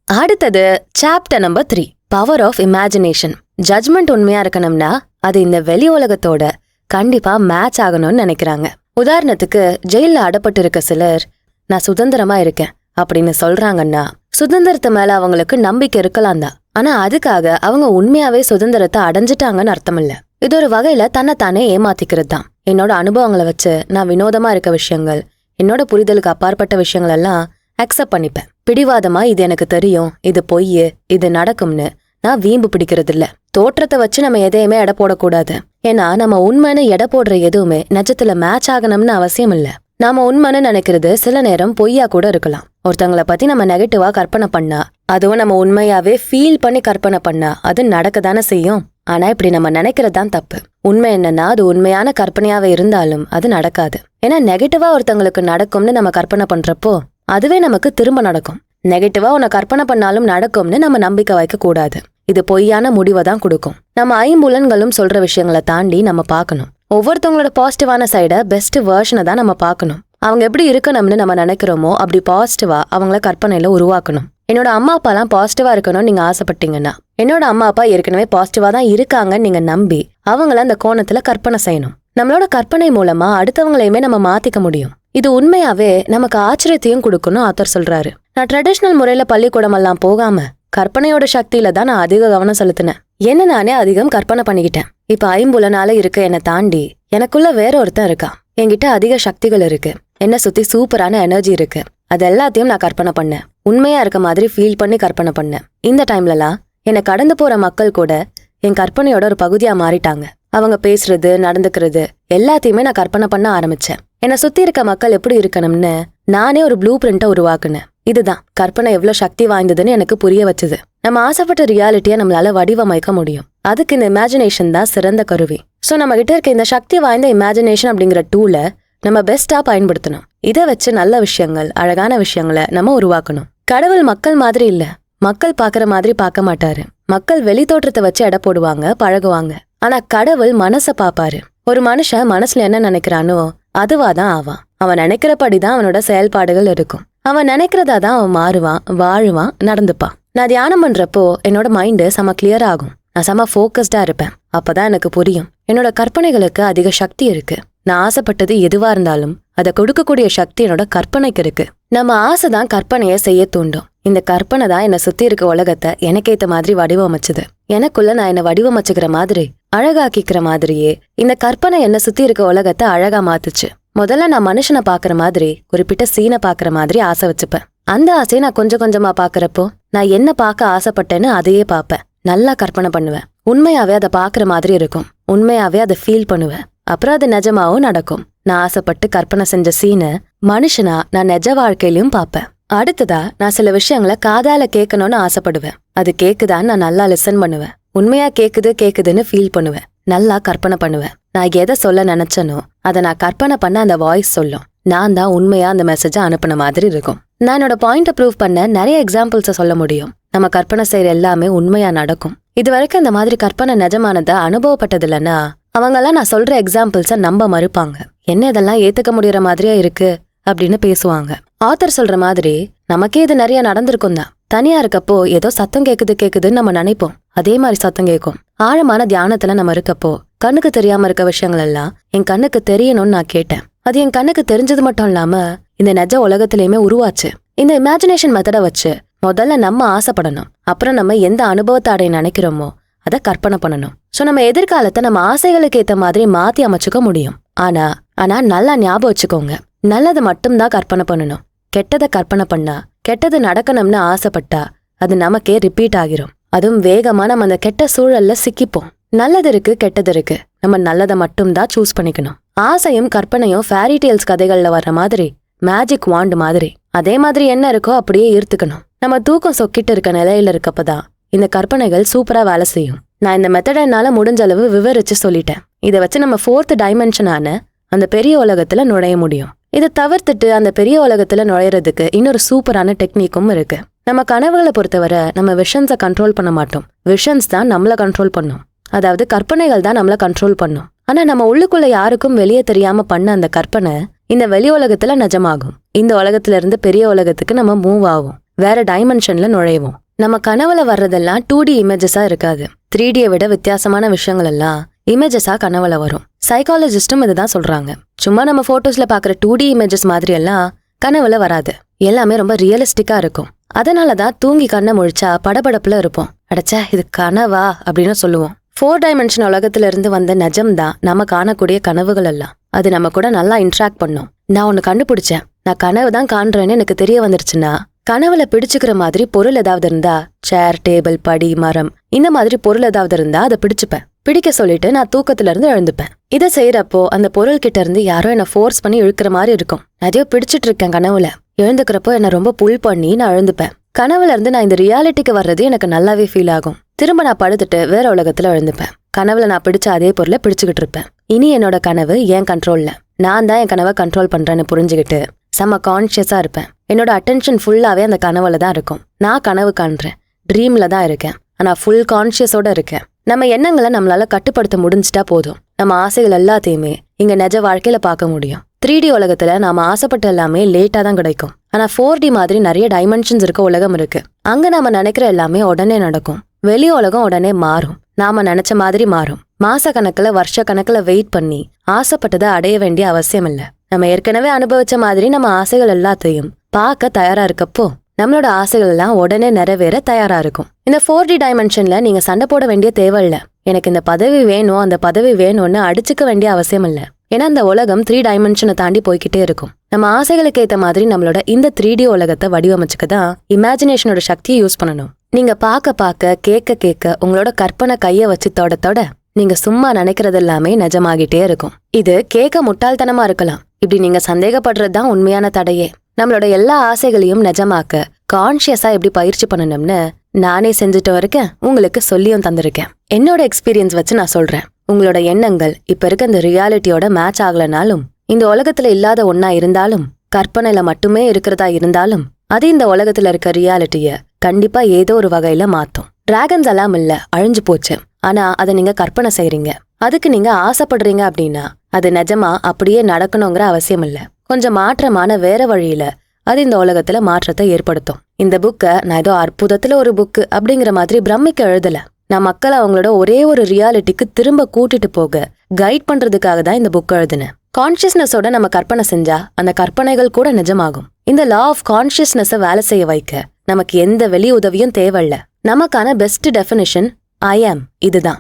அடுத்தது chapter number 3, power of imagination. Judgement உண்மையா இருக்கணும்னா அது இந்த வெளி உலகத்தோட கண்டிப்பா மேட்ச் ஆகணும்னு நினைக்கிறாங்க. உதாரணத்துக்கு ஜெயில அடப்பட்டு இருக்க சிலர் நான் சுதந்திரமா இருக்கேன் அப்படின்னு சொல்றாங்கன்னா சுதந்திரத்து மேல அவங்களுக்கு நம்பிக்கை இருக்கலாம் தான். ஆனா அதுக்காக அவங்க உண்மையாவே சுதந்திரத்தை அடைஞ்சிட்டாங்கன்னு அர்த்தம் இல்ல. இது ஒரு வகையில தன்னைத்தானே ஏமாத்திக்கிறது தான். என்னோட அனுபவங்களை வச்சு நான் வினோதமா இருக்க விஷயங்கள், என்னோட புரிதலுக்கு அப்பாற்பட்ட விஷயங்கள் எல்லாம் அக்செப்ட் பண்ணிப்பேன். பிடிவாதமா இது எனக்கு தெரியும், இது பொய், இது நடக்கும்னு நான் வீம்பு பிடிக்கிறது இல்ல. தோற்றத்தை வச்சு நம்ம எதையுமே எடை போடக்கூடாது. ஏன்னா நம்ம உண்மைன்னு எடை போடுற எதுவுமே நிஜத்துல மேட்ச் ஆகணும்னு அவசியம் இல்ல. நாம உண்மைன்னு நினைக்கிறது சில நேரம் பொய்யா கூட இருக்கலாம். ஒருத்தங்களை பத்தி நம்ம நெகட்டிவா கற்பனை பண்ணா, அதுவும் நம்ம உண்மையாவே ஃபீல் பண்ணி கற்பனை பண்ணா அது நடக்கதானே செய்யும். ஆனா இப்படி நம்ம நினைக்கிறதுதான் தப்பு. உண்மை என்னன்னா அது உண்மையான கற்பனையாவே இருந்தாலும் அது நடக்காது. ஏன்னா நெகட்டிவா ஒருத்தங்களுக்கு நடக்கும்னு நம்ம கற்பனை பண்றப்போ அதுவே நமக்கு திரும்ப நடக்கும். நெகட்டிவா உன்னை கற்பனை பண்ணாலும் நடக்கும்னு நம்ம நம்பிக்கை வைக்க கூடாது. இது பொய்யான முடிவை தான் கொடுக்கும். நம்ம ஐம்புலன்களும் சொல்ற விஷயங்களை தாண்டி நம்ம பார்க்கணும். ஒவ்வொருத்தவங்களோட பாசிட்டிவான சைட, பெஸ்ட் வெர்ஷனை தான் நம்ம பார்க்கணும். அவங்க எப்படி இருக்கணும்னு நம்ம நினைக்கிறோமோ அப்படி பாசிட்டிவா அவங்கள கற்பனையில உருவாக்கணும். என்னோட அம்மா அப்பாலாம் பாசிட்டிவா இருக்கணும்னு நீங்க ஆசைப்பட்டீங்கன்னா என்னோட அம்மா அப்பா ஏற்கனவே பாசிட்டிவா தான் இருக்காங்கன்னு நீங்க நம்பி அவங்கள அந்த கோணத்துல கற்பனை செய்யணும். நம்மளோட கற்பனை மூலமா அடுத்தவங்களையுமே நம்ம மாத்திக்க முடியும். இது உண்மையாவே நமக்கு ஆச்சரியத்தையும் கொடுக்கணும் ஆத்தர் சொல்றாரு. நான் ட்ரெடிஷனல் முறையில பள்ளிக்கூடம் எல்லாம் போகாம கற்பனையோட சக்தியில தான் நான் அதிக கவனம் செலுத்தினேன். என்ன நானே அதிகம் கற்பனை பண்ணிக்கிட்டேன். இப்ப ஐம்புலனால இருக்க என்னை தாண்டி எனக்குள்ள வேற ஒருத்தன் இருக்கான். என்கிட்ட அதிக சக்திகள் இருக்கு. என்ன சுத்தி சூப்பரான எனர்ஜி இருக்கு. அது எல்லாத்தையும் நான் கற்பனை பண்ணேன். உண்மையா இருக்க மாதிரி ஃபீல் பண்ணி கற்பனை பண்ணேன். இந்த டைம்லலாம் என்னை கடந்து போற மக்கள் கூட என் கற்பனையோட ஒரு பகுதியா மாறிட்டாங்க. அவங்க பேசுறது, நடந்துக்கிறது எல்லாத்தையுமே நான் கற்பனை பண்ண ஆரம்பிச்சேன். என்னை சுத்தி இருக்க மக்கள் எப்படி இருக்கணும்னு நானே ஒரு ப்ளூ பிரிண்ட்டை உருவாக்குனேன். இதுதான் கற்பனை எவ்வளவு சக்தி வாய்ந்ததுன்னு எனக்கு புரிய வச்சுது. நம்ம ஆசைப்பட்ட ரியாலிட்டியை நம்மளால வடிவமைக்க முடியும். அதுக்கு இந்த இமேஜினேஷன் தான் சிறந்த கருவி. சோ நம்ம கிட்ட இருக்க இந்த சக்தி வாய்ந்த இமேஜினேஷன் அப்படிங்கிற டூலை நம்ம பெஸ்டா பயன்படுத்தணும். இதை வச்சு நல்ல விஷயங்கள், அழகான விஷயங்களை நம்ம உருவாக்கணும். கடவுள் மக்கள் மாதிரி இல்ல. மக்கள் பாக்குற மாதிரி பார்க்க மாட்டாரு. மக்கள் வெளி தோற்றத்தை வச்சு எடை போடுவாங்க, பழகுவாங்க. ஆனா கடவுள் மனச பாப்பாரு. ஒரு மனுஷன் மனசுல என்ன நினைக்கிறானோ அதுவாதான் ஆவான். அவன் நினைக்கிறபடிதான் அவனோட செயல்பாடுகள் இருக்கும். அவன் நினைக்கிறதாதான் அவன் மாறுவான், வாழுவான், நடந்துப்பான். நான் தியானம் பண்றப்போ என்னோட மைண்டு செம கிளியர் ஆகும். நான் செம ஃபோக்கஸ்டா இருப்பேன். அப்பதான் எனக்கு புரியும் என்னோட கற்பனைகளுக்கு அதிக சக்தி இருக்கு. நான் ஆசைப்பட்டது எதுவா இருந்தாலும் அதை கொடுக்கக்கூடிய சக்தி என்னோட கற்பனைக்கு இருக்கு. நம்ம ஆசைதான் கற்பனைய செய்ய தூண்டும். இந்த கற்பனை தான் என்னை சுத்தி இருக்க உலகத்தை எனக்கேத்த மாதிரி வடிவமைச்சது. எனக்குள்ள நான் என்னை வடிவமைச்சுக்கிற மாதிரி, அழகாக்கிக்கிற மாதிரியே இந்த கற்பனை என்னை சுத்தி இருக்க உலகத்தை அழகா மாத்துச்சு. முதல்ல நான் மனுஷனை பாக்குற மாதிரி, குறிப்பிட்ட சீனை பாக்குற மாதிரி ஆசை வச்சுப்பேன். அந்த ஆசையை நான் கொஞ்சம் கொஞ்சமா பாக்குறப்போ நான் என்ன பார்க்க ஆசைப்பட்டேன்னு அதையே பார்ப்பேன். நல்லா கற்பனை பண்ணுவேன். உண்மையாவே அதை பாக்குற மாதிரி இருக்கும். உண்மையாவே அதை ஃபீல் பண்ணுவேன். அப்புறம் அது நிஜமாவும் நடக்கும். நான் ஆசைப்பட்டு கற்பனை செஞ்ச சீனை மனுஷனா நான் நிஜ வாழ்க்கையிலயும் பார்ப்பேன். அடுத்ததா நான் சில விஷயங்களை காதால கேட்கணும்னு ஆசைப்படுவேன். அது கேக்குதான்னு நான் நல்லா லிசன் பண்ணுவேன். உண்மையா கேக்குதுன்னு ஃபீல் பண்ணுவேன். நல்லா கற்பனை பண்ணுவேன். நான் எதை சொல்ல நினைச்சனோ அதை நான் கற்பனை பண்ண அந்த வாய்ஸ் சொல்லும். நான் தான் உண்மையா அந்த மெசேஜை அனுப்புன மாதிரி இருக்கும். நான் என்னோட பாயிண்ட ப்ரூவ் பண்ண நிறைய எக்ஸாம்பிள்ஸை சொல்ல முடியும். நம்ம கற்பனை செய்யற எல்லாமே உண்மையா நடக்கும். இது வரைக்கும் இந்த மாதிரி கற்பனை நிஜமானதை அனுபவப்பட்டது இல்லைன்னா அவங்கெல்லாம் நான் சொல்ற எக்ஸாம்பிள்ஸை நம்ப மறுப்பாங்க. என்ன இதெல்லாம் ஏத்துக்க முடியற மாதிரியா இருக்கு அப்படின்னு பேசுவாங்க. ஆத்தர் சொல்ற மாதிரி நமக்கே இது நிறைய நடந்திருக்கும் தான். தனியா இருக்கப்போ ஏதோ சத்தம் கேக்குதுன்னு நம்ம நினைப்போம். அதே மாதிரி சத்தம் கேட்கும். ஆழமான தியானத்துல நம்ம இருக்கப்போ கண்ணுக்கு தெரியாம இருக்க விஷயங்கள் எல்லாம் என் கண்ணுக்கு தெரியணும்னு நான் கேட்டேன். அது என் கண்ணுக்கு தெரிஞ்சது மட்டும் இல்லாம இந்த நிஜ உலகத்திலயுமே உருவாச்சு. இந்த இமேஜினேஷன் மெத்தடை வச்சு முதல்ல நம்ம ஆசைப்படணும். அப்புறம் நம்ம எந்த அனுபவத்தை அடைய நினைக்கிறோமோ அதை கற்பனை பண்ணணும். சோ நம்ம எதிர்காலத்தை நம்ம ஆசைகளுக்கு ஏத்த மாதிரி மாத்தி அமைச்சுக்க முடியும். ஆனா நல்லா ஞாபகம் வச்சுக்கோங்க, நல்லதை மட்டும்தான் கற்பனை பண்ணணும். கெட்டதை கற்பனை பண்ணா, கெட்டது நடக்கணும்னு ஆசைப்பட்டா அது நமக்கே ரிப்பீட் ஆகிரும். அதுவும் வேகமா நம்ம அந்த கெட்ட சூழல்ல சிக்கிப்போம். நல்லது இருக்கு, கெட்டது இருக்கு. நம்ம நல்லதை மட்டும்தான் சூஸ் பண்ணிக்கணும். ஆசையும் கற்பனையும் ஃபேரி டேல்ஸ் கதைகள்ல வர்ற மாதிரி மேஜிக் வாண்ட் மாதிரி. அதே மாதிரி என்ன இருக்கோ அப்படியே ஈர்த்துக்கணும். நம்ம தூக்கம் சொக்கிட்டு இருக்க நிலையில இருக்கப்பதான் இந்த கற்பனைகள் சூப்பரா வேலை செய்யும். நான் இந்த மெத்தடை என்னால முடிஞ்ச அளவு விவரிச்சு சொல்லிட்டேன். இதை வச்சு நம்ம 4th டைமென்ஷனான அந்த பெரிய உலகத்துல நுழைய முடியும். இதை தவிர்த்துட்டு அந்த பெரிய உலகத்துல நுழையறதுக்கு இன்னொரு சூப்பரான டெக்னிக்கும் இருக்கு. நம்ம கனவுகளை பொறுத்தவரை நம்ம விஷன்ஸை கண்ட்ரோல் பண்ண மாட்டோம். விஷன்ஸ் தான் நம்மள கண்ட்ரோல் பண்ணும். அதாவது கற்பனைகள் தான் நம்மள கண்ட்ரோல் பண்ணும். ஆனா நம்ம உள்ளுக்குள்ள யாருக்கும் வெளியே தெரியாம பண்ண அந்த கற்பனை இந்த வெளி உலகத்துல நிஜமாகும். இந்த உலகத்துல இருந்து பெரிய உலகத்துக்கு நம்ம மூவ் ஆகும். வேற டைமென்ஷன்ல நுழைவோம். நம்ம கனவுல வர்றதெல்லாம் 2D இமேஜஸா இருக்காது. 3Dயை விட வித்தியாசமான விஷயங்கள் எல்லாம் இமேஜஸா கனவுல வரும். சைக்காலஜிஸ்டும் இதுதான் சொல்றாங்க. சும்மா நம்ம போட்டோஸ்ல பாக்குற 2D இமேஜஸ் மாதிரி எல்லாம் கனவுல வராது. எல்லாமே ரொம்ப ரியலிஸ்டிக்கா இருக்கும். அதனாலதான் தூங்கி கண்ணை முழிச்சா படபடப்புல இருப்போம். அடச்சா இது கனவா அப்படின்னு சொல்லுவோம். 4 டைமென்ஷன் உலகத்துல இருந்து வந்த நிஜம்தான் நம்ம காணக்கூடிய கனவுகள் எல்லாம். அது நம்ம கூட நல்லா இன்ட்ராக்ட் பண்ணும். நான் ஒன்னு கண்டுபிடிச்சேன். நான் கனவு தான் காண்றேன்னு எனக்கு தெரிய வந்துருச்சுன்னா கனவுல பிடிச்சுக்கிற மாதிரி பொருள் ஏதாவது இருந்தா, சேர், டேபிள், படி, மரம், இந்த மாதிரி பொருள் ஏதாவது இருந்தா அதை பிடிச்சுப்பேன். பிடிக்க சொல்லிட்டு நான் தூக்கத்துல இருந்து எழுந்துப்பேன். இதை செய்யறப்போ அந்த பொருள் கிட்ட இருந்து யாரோ என்ன ஃபோர்ஸ் பண்ணி இழுக்கிற மாதிரி இருக்கும். நிறைய பிடிச்சிட்டு இருக்கேன் கனவுல. எழுந்துக்கிறப்போ என்ன ரொம்ப புல் பண்ணி நான் எழுந்துப்பேன். கனவுல இருந்து நான் இந்த ரியாலிட்டிக்கு வர்றது எனக்கு நல்லாவே ஃபீல் ஆகும். திரும்ப நான் படுத்துட்டு வேற உலகத்துல எழுந்துப்பேன். கனவுல நான் பிடிச்ச அதே பொருளை பிடிச்சுக்கிட்டு இருப்பேன். இனி என்னோட கனவு என் கண்ட்ரோல்ல. நான் தான் என் கனவை கண்ட்ரோல் பண்றேன்னு புரிஞ்சுக்கிட்டு செம்ம கான்ஷியஸா இருப்பேன். என்னோட அட்டென்ஷன் ஃபுல்லாவே அந்த கனவுல தான் இருக்கும். நான் கனவு காண்றேன், ட்ரீம்ல தான் இருக்கேன். ஆனா ஃபுல் கான்ஷியஸோட இருக்கேன். நம்ம எண்ணங்களை நம்மளால கட்டுப்படுத்த முடிஞ்சிட்டா போதும். நம்ம ஆசைகள் எல்லாத்தையுமே இங்க நிஜ வாழ்க்கையில பார்க்க முடியும். 3D உலகத்துல நாம ஆசைப்பட்ட எல்லாமே லேட்டா தான் கிடைக்கும். ஆனா 4D மாதிரி நிறைய டைமென்ஷன்ஸ் இருக்க உலகம் இருக்கு. அங்க நாம நினைக்கிற எல்லாமே உடனே நடக்கும். வெளி உலகம் உடனே மாறும். நாம நினைச்ச மாதிரி மாறும். மாச கணக்குல வருஷ கணக்குல வெயிட் பண்ணி ஆசைப்பட்டதை அடைய வேண்டிய அவசியம் இல்ல. நம்ம ஏற்கனவே அனுபவிச்ச மாதிரி நம்ம ஆசைகள் எல்லாத்தையும் பார்க்க தயாரா இருக்கப்போ நம்மளோட ஆசைகள் எல்லாம் உடனே நிறைவேற தயாரா இருக்கும். இந்த 4D டைமென்ஷன்ல நீங்க சண்டை போட வேண்டிய தேவை இல்ல. எனக்கு இந்த பதவி வேணும், அந்த பதவி வேணும்னு அடிச்சுக்க வேண்டிய அவசியம் இல்ல. ஏன்னா இந்த உலகம் 3 டைமென்ஷனை தாண்டி போய்கிட்டே இருக்கும். நம்ம ஆசைகளுக்கு ஏத்த மாதிரி நம்மளோட இந்த 3D உலகத்தை வடிவமைச்சுக்க தான் இமேஜினேஷனோட சக்தியை யூஸ் பண்ணணும். நீங்க பார்க்க கேட்க கேட்க உங்களோட கற்பனை கைய வச்சு தொட நீங்க சும்மா நினைக்கிறது எல்லாமே நிஜமாகிட்டே இருக்கும். இது கேட்க முட்டாள்தனமா இருக்கலாம். இப்படி நீங்க சந்தேகப்படுறதுதான் உண்மையான தடையே. நம்மளோட எல்லா ஆசைகளையும் நிஜமாக்க கான்ஷியஸா எப்படி பயிற்சி பண்ணணும்னு நானே செஞ்சுட்டு இருக்கேன். உங்களுக்கு சொல்லியும் தந்திருக்கேன். என்னோட எக்ஸ்பீரியன்ஸ் வச்சு நான் சொல்றேன். உங்களோட எண்ணங்கள் இப்ப இருக்க இந்த ரியாலிட்டியோட மேட்ச் ஆகலனாலும், இந்த உலகத்துல இல்லாத ஒன்னா இருந்தாலும், கற்பனையில மட்டுமே இருக்கிறதா இருந்தாலும், அது இந்த உலகத்துல இருக்க ரியாலிட்டிய கண்டிப்பா ஏதோ ஒரு வகையில மாத்தும். டிராகன்ஸ் எல்லாம் இல்ல, அழிஞ்சு போச்சு. ஆனா அதை நீங்க கற்பனை செய்றீங்க, அதுக்கு நீங்க ஆசைப்படுறீங்க அப்படின்னா அது நிஜமா அப்படியே நடக்கணுங்கிற அவசியம் இல்ல. கொஞ்சம் மாற்றமான வேற வழியில அது இந்த உலகத்துல மாற்றத்தை ஏற்படுத்தும். இந்த புக்கை நான் ஏதோ அற்புதத்துல ஒரு புக்கு அப்படிங்கிற மாதிரி பிரமிக்க எழுதல. நான் மக்களை அவங்களோட ஒரே ஒரு ரியாலிட்டிக்கு திரும்ப கூட்டிட்டு போக கைட் பண்றதுக்காக தான் இந்த புக் எழுதினேன். கான்ஷியஸ்னஸோட நம்ம கற்பனை செஞ்சா அந்த கற்பனைகள் கூட நிஜமாகும். இந்த லா ஆஃப் கான்ஷியஸ்னஸை வேலை செய்ய வைக்க நமக்கு எந்த வெளி உதவியும் தேவையில்ல. நமக்கான பெஸ்ட் டெஃபினிஷன் ஐ ஆம். இதுதான்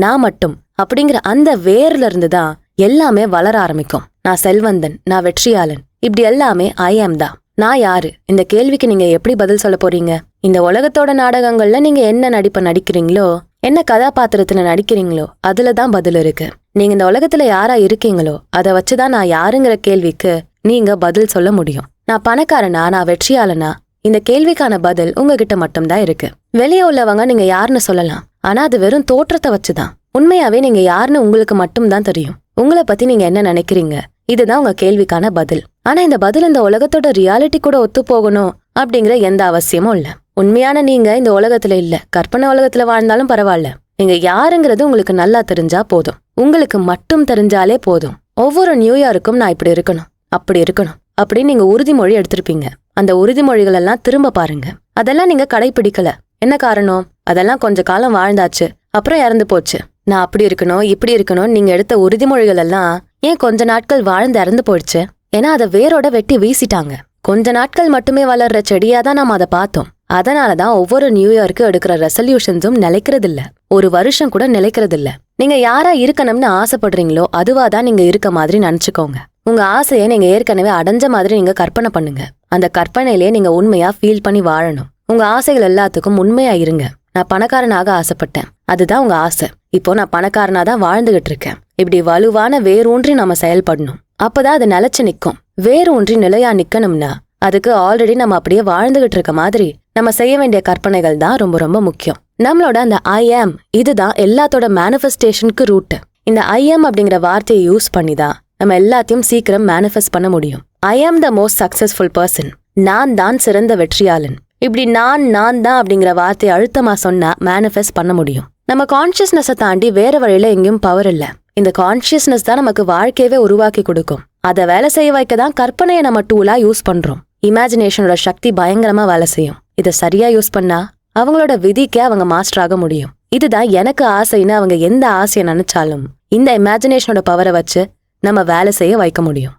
நான் மட்டும் அப்படிங்கிற அந்த வேர்ல இருந்து தான் எல்லாமே வளர ஆரம்பிக்கும். நான் செல்வந்தன், நான் வெற்றியாளன், இப்படி எல்லாமே ஐ ஆம் தான். நான் யாரு? இந்த கேள்விக்கு நீங்க எப்படி பதில் சொல்ல போறீங்க? இந்த உலகத்தோட நாடகங்கள்ல நீங்க என்ன நடிப்பை நடிக்கிறீங்களோ, என்ன கதாபாத்திரத்துல நடிக்கிறீங்களோ அதுலதான் பதில் இருக்கு. நீங்க இந்த உலகத்துல யாரா இருக்கீங்களோ அதை வச்சுதான் நான் யாருங்கிற கேள்விக்கு நீங்க பதில் சொல்ல முடியும். நான் பணக்காரனா, நான் வெற்றியாளனா, இந்த கேள்விக்கான பதில் உங்ககிட்ட மட்டும்தான் இருக்கு. வெளியே உள்ளவங்க நீங்க யாருன்னு சொல்லலாம், ஆனா அது வெறும் தோற்றத்தை வச்சுதான். உண்மையாவே நீங்க யாருன்னு உங்களுக்கு மட்டும்தான் தெரியும். உங்களை பத்தி நீங்க என்ன நினைக்கிறீங்க, இதுதான் உங்க கேள்விக்கான பதில். ஆனா இந்த பதில் இந்த உலகத்தோட ரியாலிட்டி கூட ஒத்து போகணும் அப்படிங்கிற எந்த அவசியமும் இல்ல. உண்மையான நீங்க இந்த உலகத்துல இல்ல, கற்பனை உலகத்துல வாழ்ந்தாலும் பரவாயில்ல. நீங்க யாருங்கிறது உங்களுக்கு நல்லா தெரிஞ்சா போதும். உங்களுக்கு மட்டும் தெரிஞ்சாலே போதும். ஒவ்வொரு நியூ இயருக்கும் நான் இப்படி இருக்கணும், அப்படி இருக்கணும் அப்படின்னு நீங்க உறுதிமொழி எடுத்திருப்பீங்க. அந்த உறுதிமொழிகள் எல்லாம் திரும்ப பாருங்க. அதெல்லாம் நீங்க கடைபிடிக்கல. என்ன காரணம்? அதெல்லாம் கொஞ்ச காலம் வாழ்ந்தாச்சு, அப்புறம் இறந்து போச்சு. நான் அப்படி இருக்கணும், இப்படி இருக்கணும் நீங்க எடுத்த உறுதிமொழிகள் எல்லாம் ஏன் கொஞ்ச நாட்கள் வாழ்ந்து இறந்து போயிடுச்சு? ஏன்னா அதை வேரோட வெட்டி வீசிட்டாங்க. கொஞ்ச நாட்கள் மட்டுமே வளர்ற செடியாதான் நாம அதை பார்த்தோம். அதனாலதான் ஒவ்வொரு நியூ இயருக்கு எடுக்கிற ரெசல்யூஷன்ஸும் நிலைக்கிறது இல்ல. ஒரு வருஷம் கூட நிலைக்கிறது இல்ல. நீங்க யாரா இருக்கணும்னு ஆசைப்படுறீங்களோ அதுவாதான் நீங்க இருக்க மாதிரி நினைச்சுக்கோங்க. உங்க ஆசையை நீங்க ஏற்கனவே அடைஞ்ச மாதிரி நீங்க கற்பனை பண்ணுங்க. அந்த கற்பனையிலேயே நீங்க உண்மையா ஃபீல் பண்ணி வாழணும். உங்க ஆசைகள் எல்லாத்துக்கும் உண்மையா இருங்க. நான் பணக்காரனாக ஆசைப்பட்டேன், அதுதான் உங்க ஆசை. இப்போ நான் பணக்காரனாதான் வாழ்ந்துகிட்டு இருக்கேன். இப்படி வலுவான வேரூன்றி நாம செயல்படணும். அப்பதான் அது நிலைச்சு நிக்கும். வேரூன்றி நிலையா நிக்கணும்னா அதுக்கு ஆல்ரெடி நம்ம அப்படியே வாழ்ந்துகிட்டு இருக்க மாதிரி நம்ம செய்ய வேண்டிய கற்பனைகள் தான் ரொம்ப ரொம்ப முக்கியம். நம்மளோட அந்த ஐ ஆம் இதுதான் எல்லாத்தோட மேனிஃபெஸ்டேஷனுக்கு ரூட். இந்த ஐ ஆம் அப்படிங்கிற வார்த்தையை யூஸ் பண்ணி தான் நம்ம எல்லாத்தையும் சீக்கிரம் மேனிஃபெஸ்ட் பண்ண முடியும். ஐ ஆம் த மோஸ்ட் சக்சஸ்ஃபுல் பர்சன். நான் தான் சிறந்த வெற்றியாளன். இப்படி நான் தான் அப்படிங்கிற வார்த்தையை அழுத்தமா சொன்னா மேனிஃபெஸ்ட் பண்ண முடியும். நம்ம கான்சியஸ்னஸை தாண்டி வேற வழியில எங்கேயும் பவர் இல்ல. இந்த கான்சியஸ்னஸ் தான் நமக்கு வாழ்க்கையவே உருவாக்கி கொடுக்கும். அதை வேலை செய்ய வைக்க தான் கற்பனையை நம்ம டூலா யூஸ் பண்றோம். இமேஜினேஷனோட சக்தி பயங்கரமா வேலை செய்யும். இதை சரியா யூஸ் பண்ணா அவங்களோட விதிக்கே அவங்க மாஸ்டர் ஆக முடியும். இதுதான் எனக்கு ஆசைன்னு அவங்க எந்த ஆசையை நினைச்சாலும் இந்த இமேஜினேஷனோட பவரை வச்சு நம்ம வேலை செய்ய வைக்க முடியும்.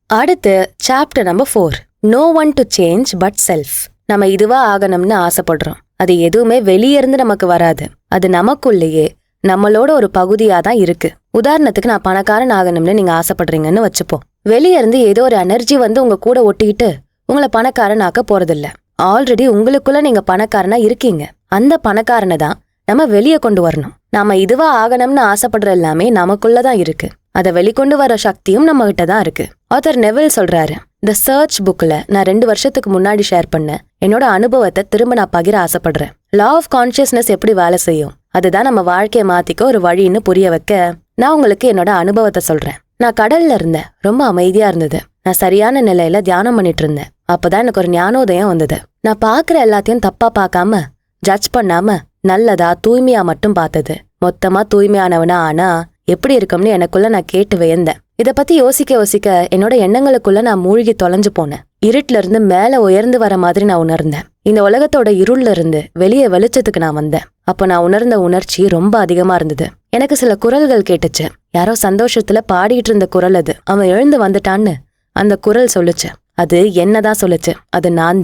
அடுத்து chapter number 4. No one to change but self. நம்ம இதுவா ஆகணும்னு ஆசைப்படுறோம். அது எதுவுமே வெளியே இருந்து நமக்கு வராது. அது நமக்குள்ளேயே நம்மளோட ஒரு பகுதியா தான் இருக்கு. உதாரணத்துக்கு நான் பணக்காரன் ஆகணும்னு நீங்க ஆசைப்படுறீங்கன்னு வச்சுப்போம். வெளியே இருந்து ஏதோ ஒரு எனர்ஜி வந்து உங்க கூட ஒட்டிக்கிட்டு உங்களை பணக்காரன் ஆக்க போறதில்ல. ஆல்ரெடி உங்களுக்குள்ள நீங்க பணக்காரனா இருக்கீங்க. அந்த பணக்காரனை தான் நம்ம வெளியே கொண்டு வரணும். நாம இதுவா ஆகணும்னு ஆசைப்படுற எல்லாமே நமக்குள்ளதான் இருக்கு. அதை வெளிக்கொண்டு வர சக்தியும் நம்ம கிட்ட தான் இருக்கு. ஆத்தர் நெவில் சொல்றாரு, த சர்ச் புக்ல நான் 2 வருஷத்துக்கு முன்னாடி ஷேர் பண்ண என்னோட அனுபவத்தை திரும்ப நான் பகிர ஆசைப்படுறேன். லா ஆஃப் கான்சியஸ்னஸ் எப்படி வேலை செய்யும், அதுதான் நம்ம வாழ்க்கையை மாத்திக்க ஒரு வழின்னு புரிய வைக்க நான் உங்களுக்கு என்னோட அனுபவத்தை சொல்றேன். நான் கடல்ல இருந்தேன். ரொம்ப அமைதியா இருந்தது. நான் சரியான நிலையில தியானம் பண்ணிட்டு இருந்தேன். அப்பதான் எனக்கு ஒரு ஞானோதயம் வந்தது. நான் பாக்குற எல்லாத்தையும் தப்பா பார்க்காம ஜட்ஜ் பண்ணாம நல்லதா தூய்மையா மட்டும் பார்த்தது. மொத்தமா தூய்மையானவனா ஆனா எப்படி இருக்கும்னு எனக்குள்ள நான் கேட்டு வியந்தேன். இத பத்தி யோசிக்க என்னோட எண்ணங்களுக்குள்ள நான் மூழ்கி தொலைஞ்சு போனேன். இருட்டுல இருந்து மேல உயர்ந்து வர மாதிரி நான் உணர்ந்தேன். இந்த உலகத்தோட இருள்ல இருந்து வெளியே வெளிச்சத்துக்கு நான் வந்தேன். அப்ப நான் உணர்ந்த உணர்ச்சி ரொம்ப அதிகமா இருந்தது. எனக்கு சில குரல்கள் கேட்டுச்சு. யாரோ சந்தோஷத்துல பாடிட்டு இருந்த குரல் அது. அவன் எழுந்து வந்துட்டான்னு அந்த குரல் சொல்லுச்சு. அது என்னதான் சொல்லுச்சு, அது நான்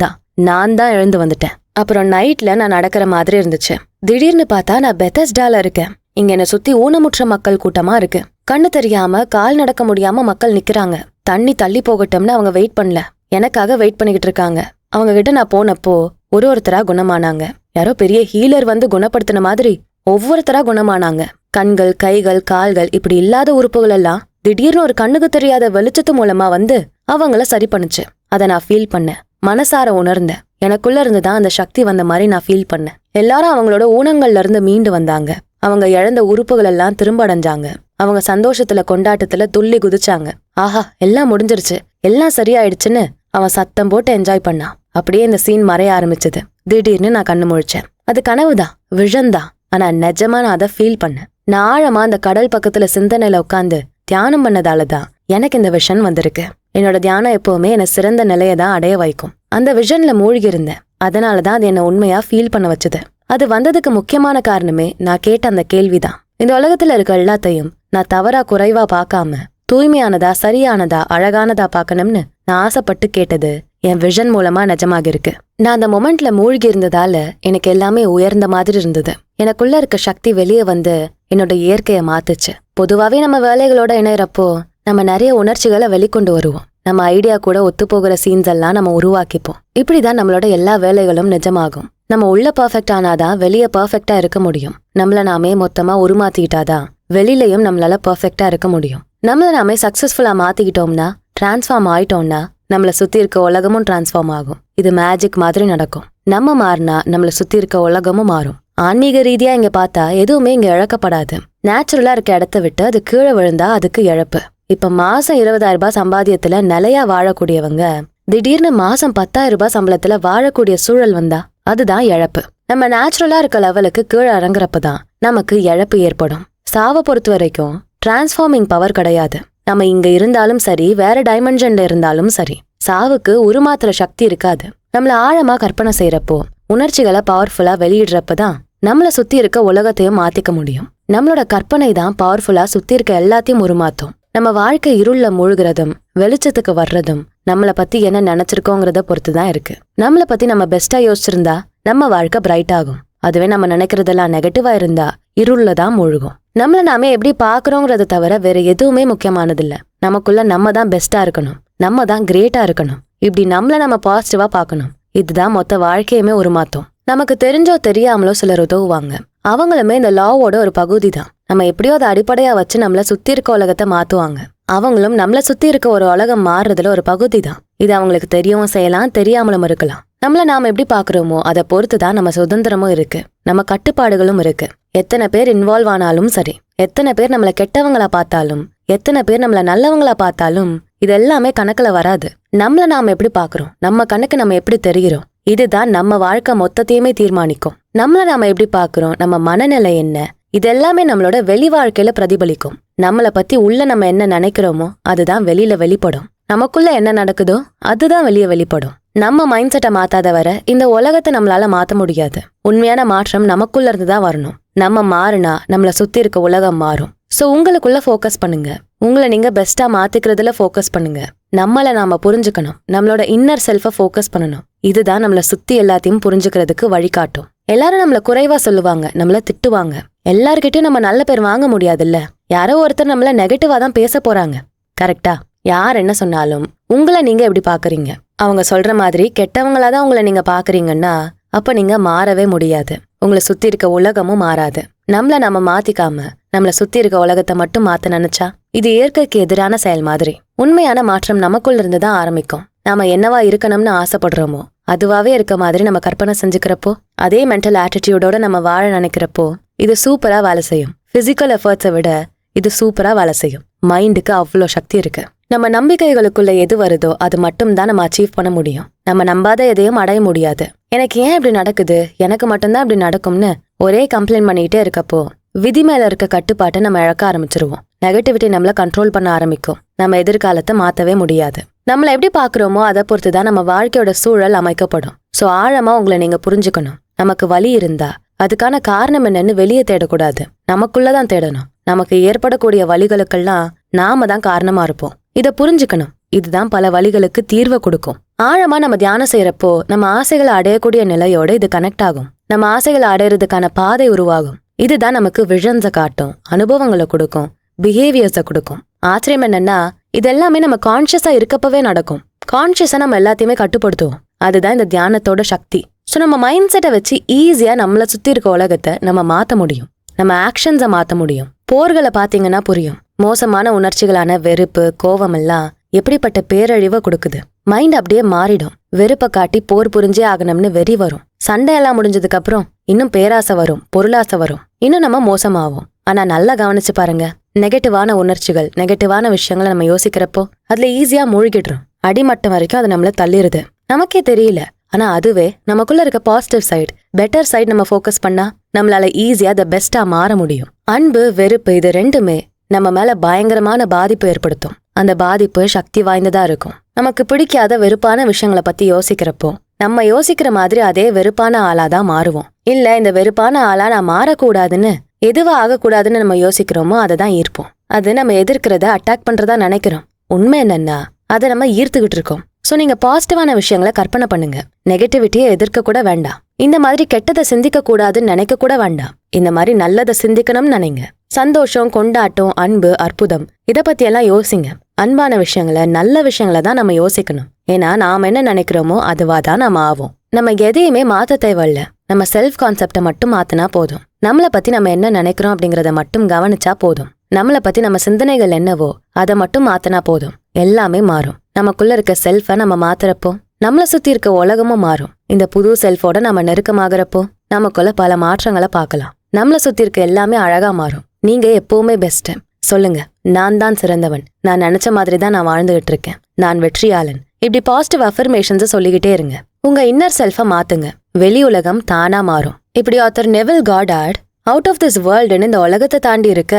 தான் எழுந்து வந்துட்டேன். அப்புறம் நைட்ல நான் நடக்கிற மாதிரி இருந்துச்சு. திடீர்னு பார்த்தா நான் பெத்தஸ்டால இருக்கேன். இங்க என்ன சுத்தி ஊனமுற்ற மக்கள் கூட்டமா இருக்கு. கண்ணு தெரியாம கால் நடக்க முடியாம மக்கள் நிக்கிறாங்க. தண்ணி தள்ளி போகட்டும்னு அவங்க வெயிட் பண்ணல, எனக்காக வெயிட் பண்ணிக்கிட்டு இருக்காங்க. அவங்க கிட்ட நான் போனப்போ ஒருத்தரா குணமானாங்க. யாரோ பெரிய ஹீலர் வந்து குணப்படுத்தின மாதிரி ஒவ்வொருத்தரா குணமானாங்க. கண்கள், கைகள், கால்கள் இப்படி இல்லாத உறுப்புகள் எல்லாம் திடீர்னு ஒரு கண்ணுக்கு தெரியாத வெளிச்சத்து மூலமா வந்து அவங்கள சரி பண்ணுச்சு. அதை நான் ஃபீல் பண்ணேன். மனசார உணர்ந்தேன். எனக்குள்ள இருந்துதான் அந்த சக்தி வந்த மாதிரி நான் ஃபீல் பண்ணேன். எல்லாரும் அவங்களோட ஊனங்கள்ல இருந்து மீண்டு வந்தாங்க. அவங்க இழந்த உறுப்புகள் எல்லாம் திரும்ப அடைஞ்சாங்க. அவங்க சந்தோஷத்துல கொண்டாட்டத்துல துள்ளி குதிச்சாங்க. ஆஹா, எல்லாம் முடிஞ்சிருச்சு, எல்லாம் சரியாயிடுச்சுன்னு அவன் சத்தம் போட்டு என்ஜாய் பண்ணான். அப்படியே இந்த சீன் மறைய ஆரம்பிச்சது. திடீர்னு நான் கண்ணு முழிச்சேன். அது கனவுதான், விஷன்தான். ஆனா நிஜமா நான் அதை ஃபீல் பண்ணேன். நான் ஆழமா அந்த கடல் பக்கத்துல சிந்தனையில உட்காந்து தியானம் பண்ணதாலதான் எனக்கு இந்த விஷன் வந்திருக்கு. என்னோட தியானம் எப்பவுமே என்னை சிறந்த நிலையை தான் அடைய வைக்கும். அந்த விஷன்ல மூழ்கி இருந்தேன். அதனாலதான் அது என்ன உண்மையா ஃபீல் பண்ண வச்சுது. அது வந்ததுக்கு முக்கியமான காரணமே நான் கேட்ட அந்த கேள்விதான். இந்த உலகத்துல இருக்க எல்லாத்தையும் நான் தவறா குறைவா பார்க்காம தூய்மையானதா, சரியானதா, அழகானதா பார்க்கணும்னு நான் ஆசைப்பட்டு கேட்டது என் விஷன் மூலமா நிஜமாக இருக்கு. நான் அந்த மொமெண்ட்ல மூழ்கி இருந்ததால எனக்கு எல்லாமே உயர்ந்த மாதிரி இருந்தது. எனக்குள்ள இருக்க சக்தி வெளியே வந்து என்னோட இயற்கையை மாத்துச்சு. பொதுவாவே நம்ம வேலைகளோட இணையறப்போ நம்ம நிறைய உணர்ச்சிகளை வெளிக்கொண்டு வருவோம். நம்ம ஐடியா கூட ஒத்து போகிற சீன்ஸ் எல்லாம் நம்ம உருவாக்கிப்போம். இப்படிதான் நம்மளோட எல்லா வேலைகளும் நிஜமாகும். நம்ம உள்ள பர்ஃபெக்ட் ஆனாதான் வெளியே பர்ஃபெக்டா இருக்க முடியும். நம்மள நாமே மொத்தமா உருமாத்திக்கிட்டாதான் வெளியிலயும் நம்மளால பர்ஃபெக்டா இருக்க முடியும். நம்மள நாமே சக்சஸ்ஃபுல்லா மாத்திக்கிட்டோம்னா, டிரான்ஸ்ஃபார்ம் ஆயிட்டோம்னா நம்மள சுத்தி இருக்க உலகமும் டிரான்ஸ்ஃபார்ம் ஆகும். இது மேஜிக் மாதிரி நடக்கும். நம்ம மாறினா நம்மள சுத்தி இருக்க உலகமும் மாறும். ஆன்மீக ரீதியா இங்க பார்த்தா எதுவுமே இங்க இழக்கப்படாது. நேச்சுரலா இருக்க இடத்த விட்டு அது கீழே விழுந்தா அதுக்கு இழப்பு. இப்ப மாசம் 20,000 ரூபாய் சம்பாத்தியத்துல நிலையா வாழக்கூடியவங்க திடீர்னு மாசம் 10,000 ரூபாய் சம்பளத்துல வாழக்கூடிய சூழல் வந்தா அதுதான் இழப்பு. நம்ம நேச்சுரலா இருக்க லெவலுக்கு கீழே இறங்குறப்பதான் நமக்கு இழப்பு ஏற்படும். சாவை பொறுத்த வரைக்கும் டிரான்ஸ்ஃபார்மிங் பவர் கிடையாது. நம்ம இங்க இருந்தாலும் சரி, வேற டைமென்ஷன்ல இருந்தாலும் சரி, சாவுக்கு உருமாத்துற சக்தி இருக்காது. நம்மள ஆழமா கற்பனை செய்யறப்போ, உணர்ச்சிகளை பவர்ஃபுல்லா வெளியிடுறப்பதான் நம்மள சுத்தி இருக்க உலகத்தையும் மாத்திக்க முடியும். நம்மளோட கற்பனை தான் பவர்ஃபுல்லா சுத்தி இருக்க எல்லாத்தையும் உருமாத்தும். நம்ம வாழ்க்கை இருள்ல மூழ்கிறதும் வெளிச்சத்துக்கு வர்றதும் நம்மள பத்தி என்ன நினைச்சிருக்கோங்கிறத பொறுத்துதான் இருக்கு. நம்மள பத்தி நம்ம பெஸ்டா யோசிச்சிருந்தா நம்ம வாழ்க்கை பிரைட் ஆகும். அதுவே நம்ம நினைக்கிறதெல்லாம் நெகட்டிவா இருந்தா இருள்ல தான் மூழ்கும். நம்மள நாமே எப்படி பாக்குறோங்கிறத தவிர வேற எதுவுமே முக்கியமானதில்ல. நமக்குள்ள நம்ம தான் பெஸ்டா இருக்கணும், நம்ம தான் கிரேட்டா இருக்கணும். இப்படி நம்மள நம்ம பாசிட்டிவா பார்க்கணும். இதுதான் மொத்த வாழ்க்கையுமே உருமாத்தும். நமக்கு தெரிஞ்சோ தெரியாமலோ சிலர் உதவுவாங்க. அவங்களுமே இந்த லாவோட ஒரு பகுதி தான். நம்ம எப்படியோ அதை அடிப்படையா வச்சு நம்மள சுத்தி இருக்க உலகத்தை மாத்துவாங்க. அவங்களும் நம்மள சுத்தி இருக்க ஒரு உலகம் மாறுறதுல ஒரு பகுதி தான். இது அவங்களுக்கு தெரியவும் செய்யலாம், தெரியாமலும் இருக்கலாம். நம்மள நாம எப்படி பாக்குறோமோ அதை பொறுத்துதான் நம்ம சுதந்திரமும் இருக்கு, நம்ம கட்டுப்பாடுகளும் இருக்கு. எத்தனை பேர் இன்வால்வ் ஆனாலும் சரி, எத்தனை பேர் நம்மள கெட்டவங்களா பார்த்தாலும், எத்தனை பேர் நம்மள நல்லவங்களா பார்த்தாலும், இது எல்லாமே கணக்குல வராது. நம்மள நாம எப்படி பாக்குறோம், நம்ம கணக்கு நம்ம எப்படி தெரிகிறோம், இதுதான் நம்ம வாழ்க்கை மொத்தத்தையுமே தீர்மானிக்கும். நம்மள நாம எப்படி பாக்குறோம், நம்ம மனநிலை என்ன, இது எல்லாமே நம்மளோட வெளி வாழ்க்கையில பிரதிபலிக்கும். நம்மளை பத்தி உள்ள நம்ம என்ன நினைக்கிறோமோ அதுதான் வெளியில வெளிப்படும். நமக்குள்ள என்ன நடக்குதோ அதுதான் வெளியே வெளிப்படும். நம்ம மைண்ட் செட்டை மாத்தாத வர இந்த உலகத்தை நம்மளால மாத்த முடியாது. உண்மையான மாற்றம் நமக்குள்ள இருந்து தான் வரணும். நம்ம மாறினா நம்மள சுத்தி இருக்க உலகம் மாறும். சோ உங்களுக்குள்ள ஃபோக்கஸ் பண்ணுங்க, உங்களை நீங்க பெஸ்டா மாத்திக்கிறதுல ஃபோக்கஸ் பண்ணுங்க. நம்மள நாம புரிஞ்சுக்கணும், நம்மளோட இன்னர் செல்ஃபை ஃபோக்கஸ் பண்ணணும். இதுதான் நம்மள சுத்தி எல்லாத்தையும் புரிஞ்சுக்கிறதுக்கு வழிகாட்டும். எல்லாரும் நம்மள குறைவா சொல்லுவாங்க, நம்மள திட்டுவாங்க. எல்லார்கிட்டயும் நம்ம நல்ல பேர் வாங்க முடியாதுல்ல. யாரோ ஒருத்தர் நம்மள நெகட்டிவா தான் பேச போறாங்க, கரெக்டா? யார் என்ன சொன்னாலும் உங்களை நீங்க எப்படி பாக்குறீங்க? அவங்க சொல்ற மாதிரி கெட்டவங்களா தான் உங்களை நீங்க பாக்குறீங்கன்னா அப்ப நீங்க மாறவே முடியாது. உங்களை சுத்தி இருக்க உலகமும் மாறாது. நம்மள நம்ம மாத்திக்காம நம்மள சுத்தி இருக்க உலகத்தை மட்டும் மாத்த நினைச்சா இது இயற்கைக்கு எதிரான செயல் மாதிரி. உண்மையான மாற்றம் நமக்குள்ள இருந்து தான் ஆரம்பிக்கும். நாம என்னவா இருக்கணும்னு ஆசைப்படுறோமோ அதுவாவே இருக்க மாதிரி நம்ம கற்பனை செஞ்சுக்கிறப்போ, அதே மென்டல் ஆட்டிடியூடோட நம்ம வாழ நினைக்கிறப்போ இது சூப்பரா வேலை செய்யும். பிசிக்கல் எஃபர்ட்ஸை விட இது சூப்பரா வேலை செய்யும். மைண்டுக்கு அவ்வளோ சக்தி இருக்கு. நம்ம நம்பிக்கைகளுக்குள்ள எது வருதோ அது மட்டும் தான் நம்ம அச்சீவ் பண்ண முடியும். நம்ம நம்பாத எதையும் அடைய முடியாது. எனக்கு ஏன் இப்படி நடக்குது, எனக்கு மட்டும்தான் இப்படி நடக்கும்னு ஒரே கம்ப்ளைண்ட் பண்ணிட்டே இருக்கப்போ விதி மேல இருக்க கட்டுப்பாட்டை நம்ம இழக்க ஆரம்பிச்சிருவோம். நெகட்டிவிட்டி நம்மள கண்ட்ரோல் பண்ண ஆரம்பிக்கும். நம்ம எதிர்காலத்தை மாத்தவே முடியாது. நம்மள எப்படி பாக்குறோமோ அதை பொறுத்துதான் நம்ம வாழ்க்கையோட சூழல் அமைக்கப்படும். சோ ஆழமா உங்களை நீங்க புரிஞ்சுக்கணும். நமக்கு வலி இருந்தா அதுக்கான காரணம் என்னன்னு வெளியே தேடக்கூடாது, நமக்குள்ளதான் தேடணும். நமக்கு ஏற்படக்கூடிய வலிகளுக்கெல்லாம் நாம தான் காரணமா இருப்போம். இத புரிஞ்சுக்கணும். இதுதான் பல வலிகளுக்கு தீர்வை கொடுக்கும். ஆழமா நம்ம தியானம் செய்யறப்போ நம்ம ஆசைகளை அடையக்கூடிய நிலையோட இது கனெக்ட் ஆகும். நம்ம ஆசைகளை அடையறதுக்கான பாதை உருவாகும். இதுதான் நமக்கு விஷன்ஸை காட்டும், அனுபவங்களை கொடுக்கும், பிஹேவியர்ஸை கொடுக்கும். ஆச்சரியம் என்னன்னா இது எல்லாமே நம்ம கான்சியஸா இருக்கப்பவே நடக்கும். கான்சியஸா நம்ம எல்லாத்தையுமே கட்டுப்படுத்துவோம். அதுதான் இந்த தியானத்தோட சக்தி. ஸோ நம்ம மைண்ட் செட்டை வச்சு ஈஸியா நம்மளை சுத்தி இருக்க உலகத்தை நம்ம மாத்த முடியும். நம்ம ஆக்ஷன்ஸை மாத்த முடியும். போர்களை பாத்தீங்கன்னா புரியும். மோசமான உணர்ச்சிகளான வெறுப்பு, கோபம் எல்லாம் எப்படிப்பட்ட பேரழிவை கொடுக்குது. மைண்ட் அப்படியே மாறிடும். வெறுப்பை காட்டி போர் புரிஞ்சே ஆகணும்னு வெறி வரும். சண்டையெல்லாம் முடிஞ்சதுக்கு அப்புறம் இன்னும் பேராசை வரும், பொருளாசை வரும், இன்னும் நம்ம மோசமாகும். ஆனா நல்லா கவனிச்சு பாருங்க, நெகட்டிவான உணர்ச்சிகள், நெகட்டிவான விஷயங்களை நம்ம யோசிக்கிறப்போ அதுல ஈஸியா மூழ்கிடுறோம். அடிமட்டம் வரைக்கும் அது நம்மள தள்ளிடுது, நமக்கே தெரியல. ஆனா அதுவே நமக்குள்ள இருக்க பாசிட்டிவ் சைடு, பெட்டர் சைடு நம்ம ஃபோக்கஸ் பண்ணா நம்மளால ஈஸியா த பெஸ்டா மாற முடியும். அன்பு, வெறுப்பு இது ரெண்டுமே நம்ம மேல பயங்கரமான பாதிப்பு ஏற்படுத்தும். அந்த பாதிப்பு சக்தி வாய்ந்ததா இருக்கும். நமக்கு பிடிக்காத வெறுப்பான விஷயங்களை பத்தி யோசிக்கிறப்போ நம்ம யோசிக்கிற மாதிரி அதே வெறுப்பான ஆளாதான் மாறுவோம். இல்ல இந்த வெறுப்பான ஆளா நான் மாறக்கூடாதுன்னு, எதுவா ஆகக்கூடாதுன்னு நம்ம யோசிக்கிறோமோ அதை தான் ஈர்ப்போம். அது நம்ம எதிர்க்கிறத அட்டாக் பண்றதா நினைக்கிறோம். உண்மை என்னன்னா அதை நம்ம ஈர்த்துக்கிட்டு இருக்கோம். சோ நீங்க பாசிட்டிவான விஷயங்களை கற்பனை பண்ணுங்க. நெகட்டிவிட்டியை எதிர்க்க கூட வேண்டாம். இந்த மாதிரி கெட்டதை சிந்திக்க கூடாதுன்னு நினைக்க கூட வேண்டாம். இந்த மாதிரி நல்லதை சிந்திக்கணும்னு நினைங்க. சந்தோஷம், கொண்டாட்டம், அன்பு, அற்புதம் இத பத்தி எல்லாம் யோசிங்க. அன்பான விஷயங்களை, நல்ல விஷயங்களை தான் நம்ம யோசிக்கணும். ஏன்னா நாம என்ன நினைக்கிறோமோ அதுவா தான் நாம ஆவோம். நம்ம எதையுமே மாத்த தேவையில்ல. நம்ம செல்ஃப் கான்செப்டை மட்டும் மாத்தினா போதும். நம்மளை பத்தி நம்ம என்ன நினைக்கிறோம் அப்படிங்கறத மட்டும் கவனிச்சா போதும். நம்மளை பத்தி நம்ம சிந்தனைகள் என்னவோ அதை மட்டும் மாத்தினா போதும். எல்லாமே மாறும். நமக்குள்ள இருக்க செல்ஃபை நம்ம மாத்துறப்போ நம்மளை சுத்தி இருக்க உலகமும் மாறும். இந்த புது செல்ஃபோட நம்ம நெருக்கமாகறப்போ நமக்குள்ள பல மாற்றங்களை பார்க்கலாம். நம்மளை சுத்தி இருக்க எல்லாமே அழகா மாறும். நீங்க எப்பவுமே பெஸ்ட். சொல்லுங்க, நான் தான் சிறந்தவன், நான் நினைச்ச மாதிரி தான் நான் வாழ்ந்துகிட்டு இருக்கேன், நான் வெற்றியாளன். இப்படி பாசிட்டிவ் அஃபர்மேஷன்ஸ் சொல்லிக்கிட்டே இருங்க. உங்க இன்னர் செல்ஃபை மாத்துங்க. வெளி உலகம் தானா மாறும். இப்படி author Neville Goddard out of this வேர்ல்டுன்னு இந்த உலகத்தை தாண்டி இருக்க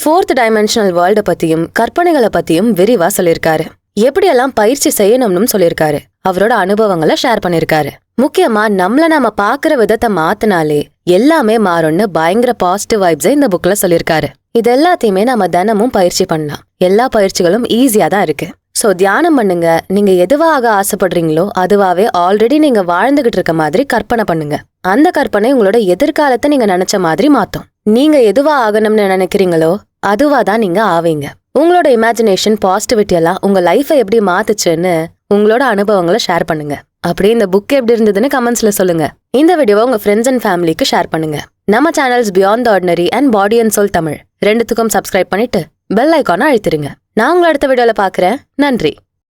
4th டைமென்ஷனல் வேர்ல்டை பத்தியும் கற்பனைகளை பத்தியும் விரிவா சொல்லியிருக்காரு. எப்படியெல்லாம் பயிற்சி செய்யணும்னு சொல்லியிருக்காரு. அவரோட அனுபவங்களை ஷேர் பண்ணிருக்காரு. முக்கியமா நம்மள நாம பாக்குற விதத்தை மாத்தினாலே எல்லாமே மாறும்னு பயங்கர பாசிட்டிவ் வைப்ஸை இந்த புக்ல சொல்லியிருக்காரு. இது எல்லாத்தையுமே நம்ம தினமும் பயிற்சி பண்ணலாம். எல்லா பயிற்சிகளும் ஈஸியா தான் இருக்கு. சோ தியானம் பண்ணுங்க. நீங்க எதுவாக ஆசைப்படுறீங்களோ அதுவாவே ஆல்ரெடி நீங்க வாழ்ந்துகிட்டு இருக்க மாதிரி கற்பனை பண்ணுங்க. அந்த கற்பனை உங்களோட எதிர்காலத்தை நீங்க நினைச்ச மாதிரி மாத்தும். நீங்க எதுவா ஆகணும்னு நினைக்கிறீங்களோ அதுவா தான் நீங்க ஆவீங்க. உங்களோட இமேஜினேஷன், பாசிட்டிவிட்டி எல்லாம் உங்க லைஃபை எப்படி மாத்துச்சுன்னு உங்களோட அனுபவங்களை ஷேர் பண்ணுங்க. அப்படியே இந்த புக் எப்படி இருந்ததுன்னு கமெண்ட்ஸ்ல சொல்லுங்க. இந்த வீடியோவை உங்க ஃப்ரெண்ட்ஸ் அண்ட் ஃபேமிலிக்கு ஷேர் பண்ணுங்க. நம்ம channels beyond the ordinary and body and soul Tamil ரெண்டுத்துக்கும் சப்ஸ்கிரைப் பண்ணிட்டு பெல் ஐகானை அழுத்திருங்க. நான் உங்களை அடுத்த வீடியோல பாக்குறேன். நன்றி.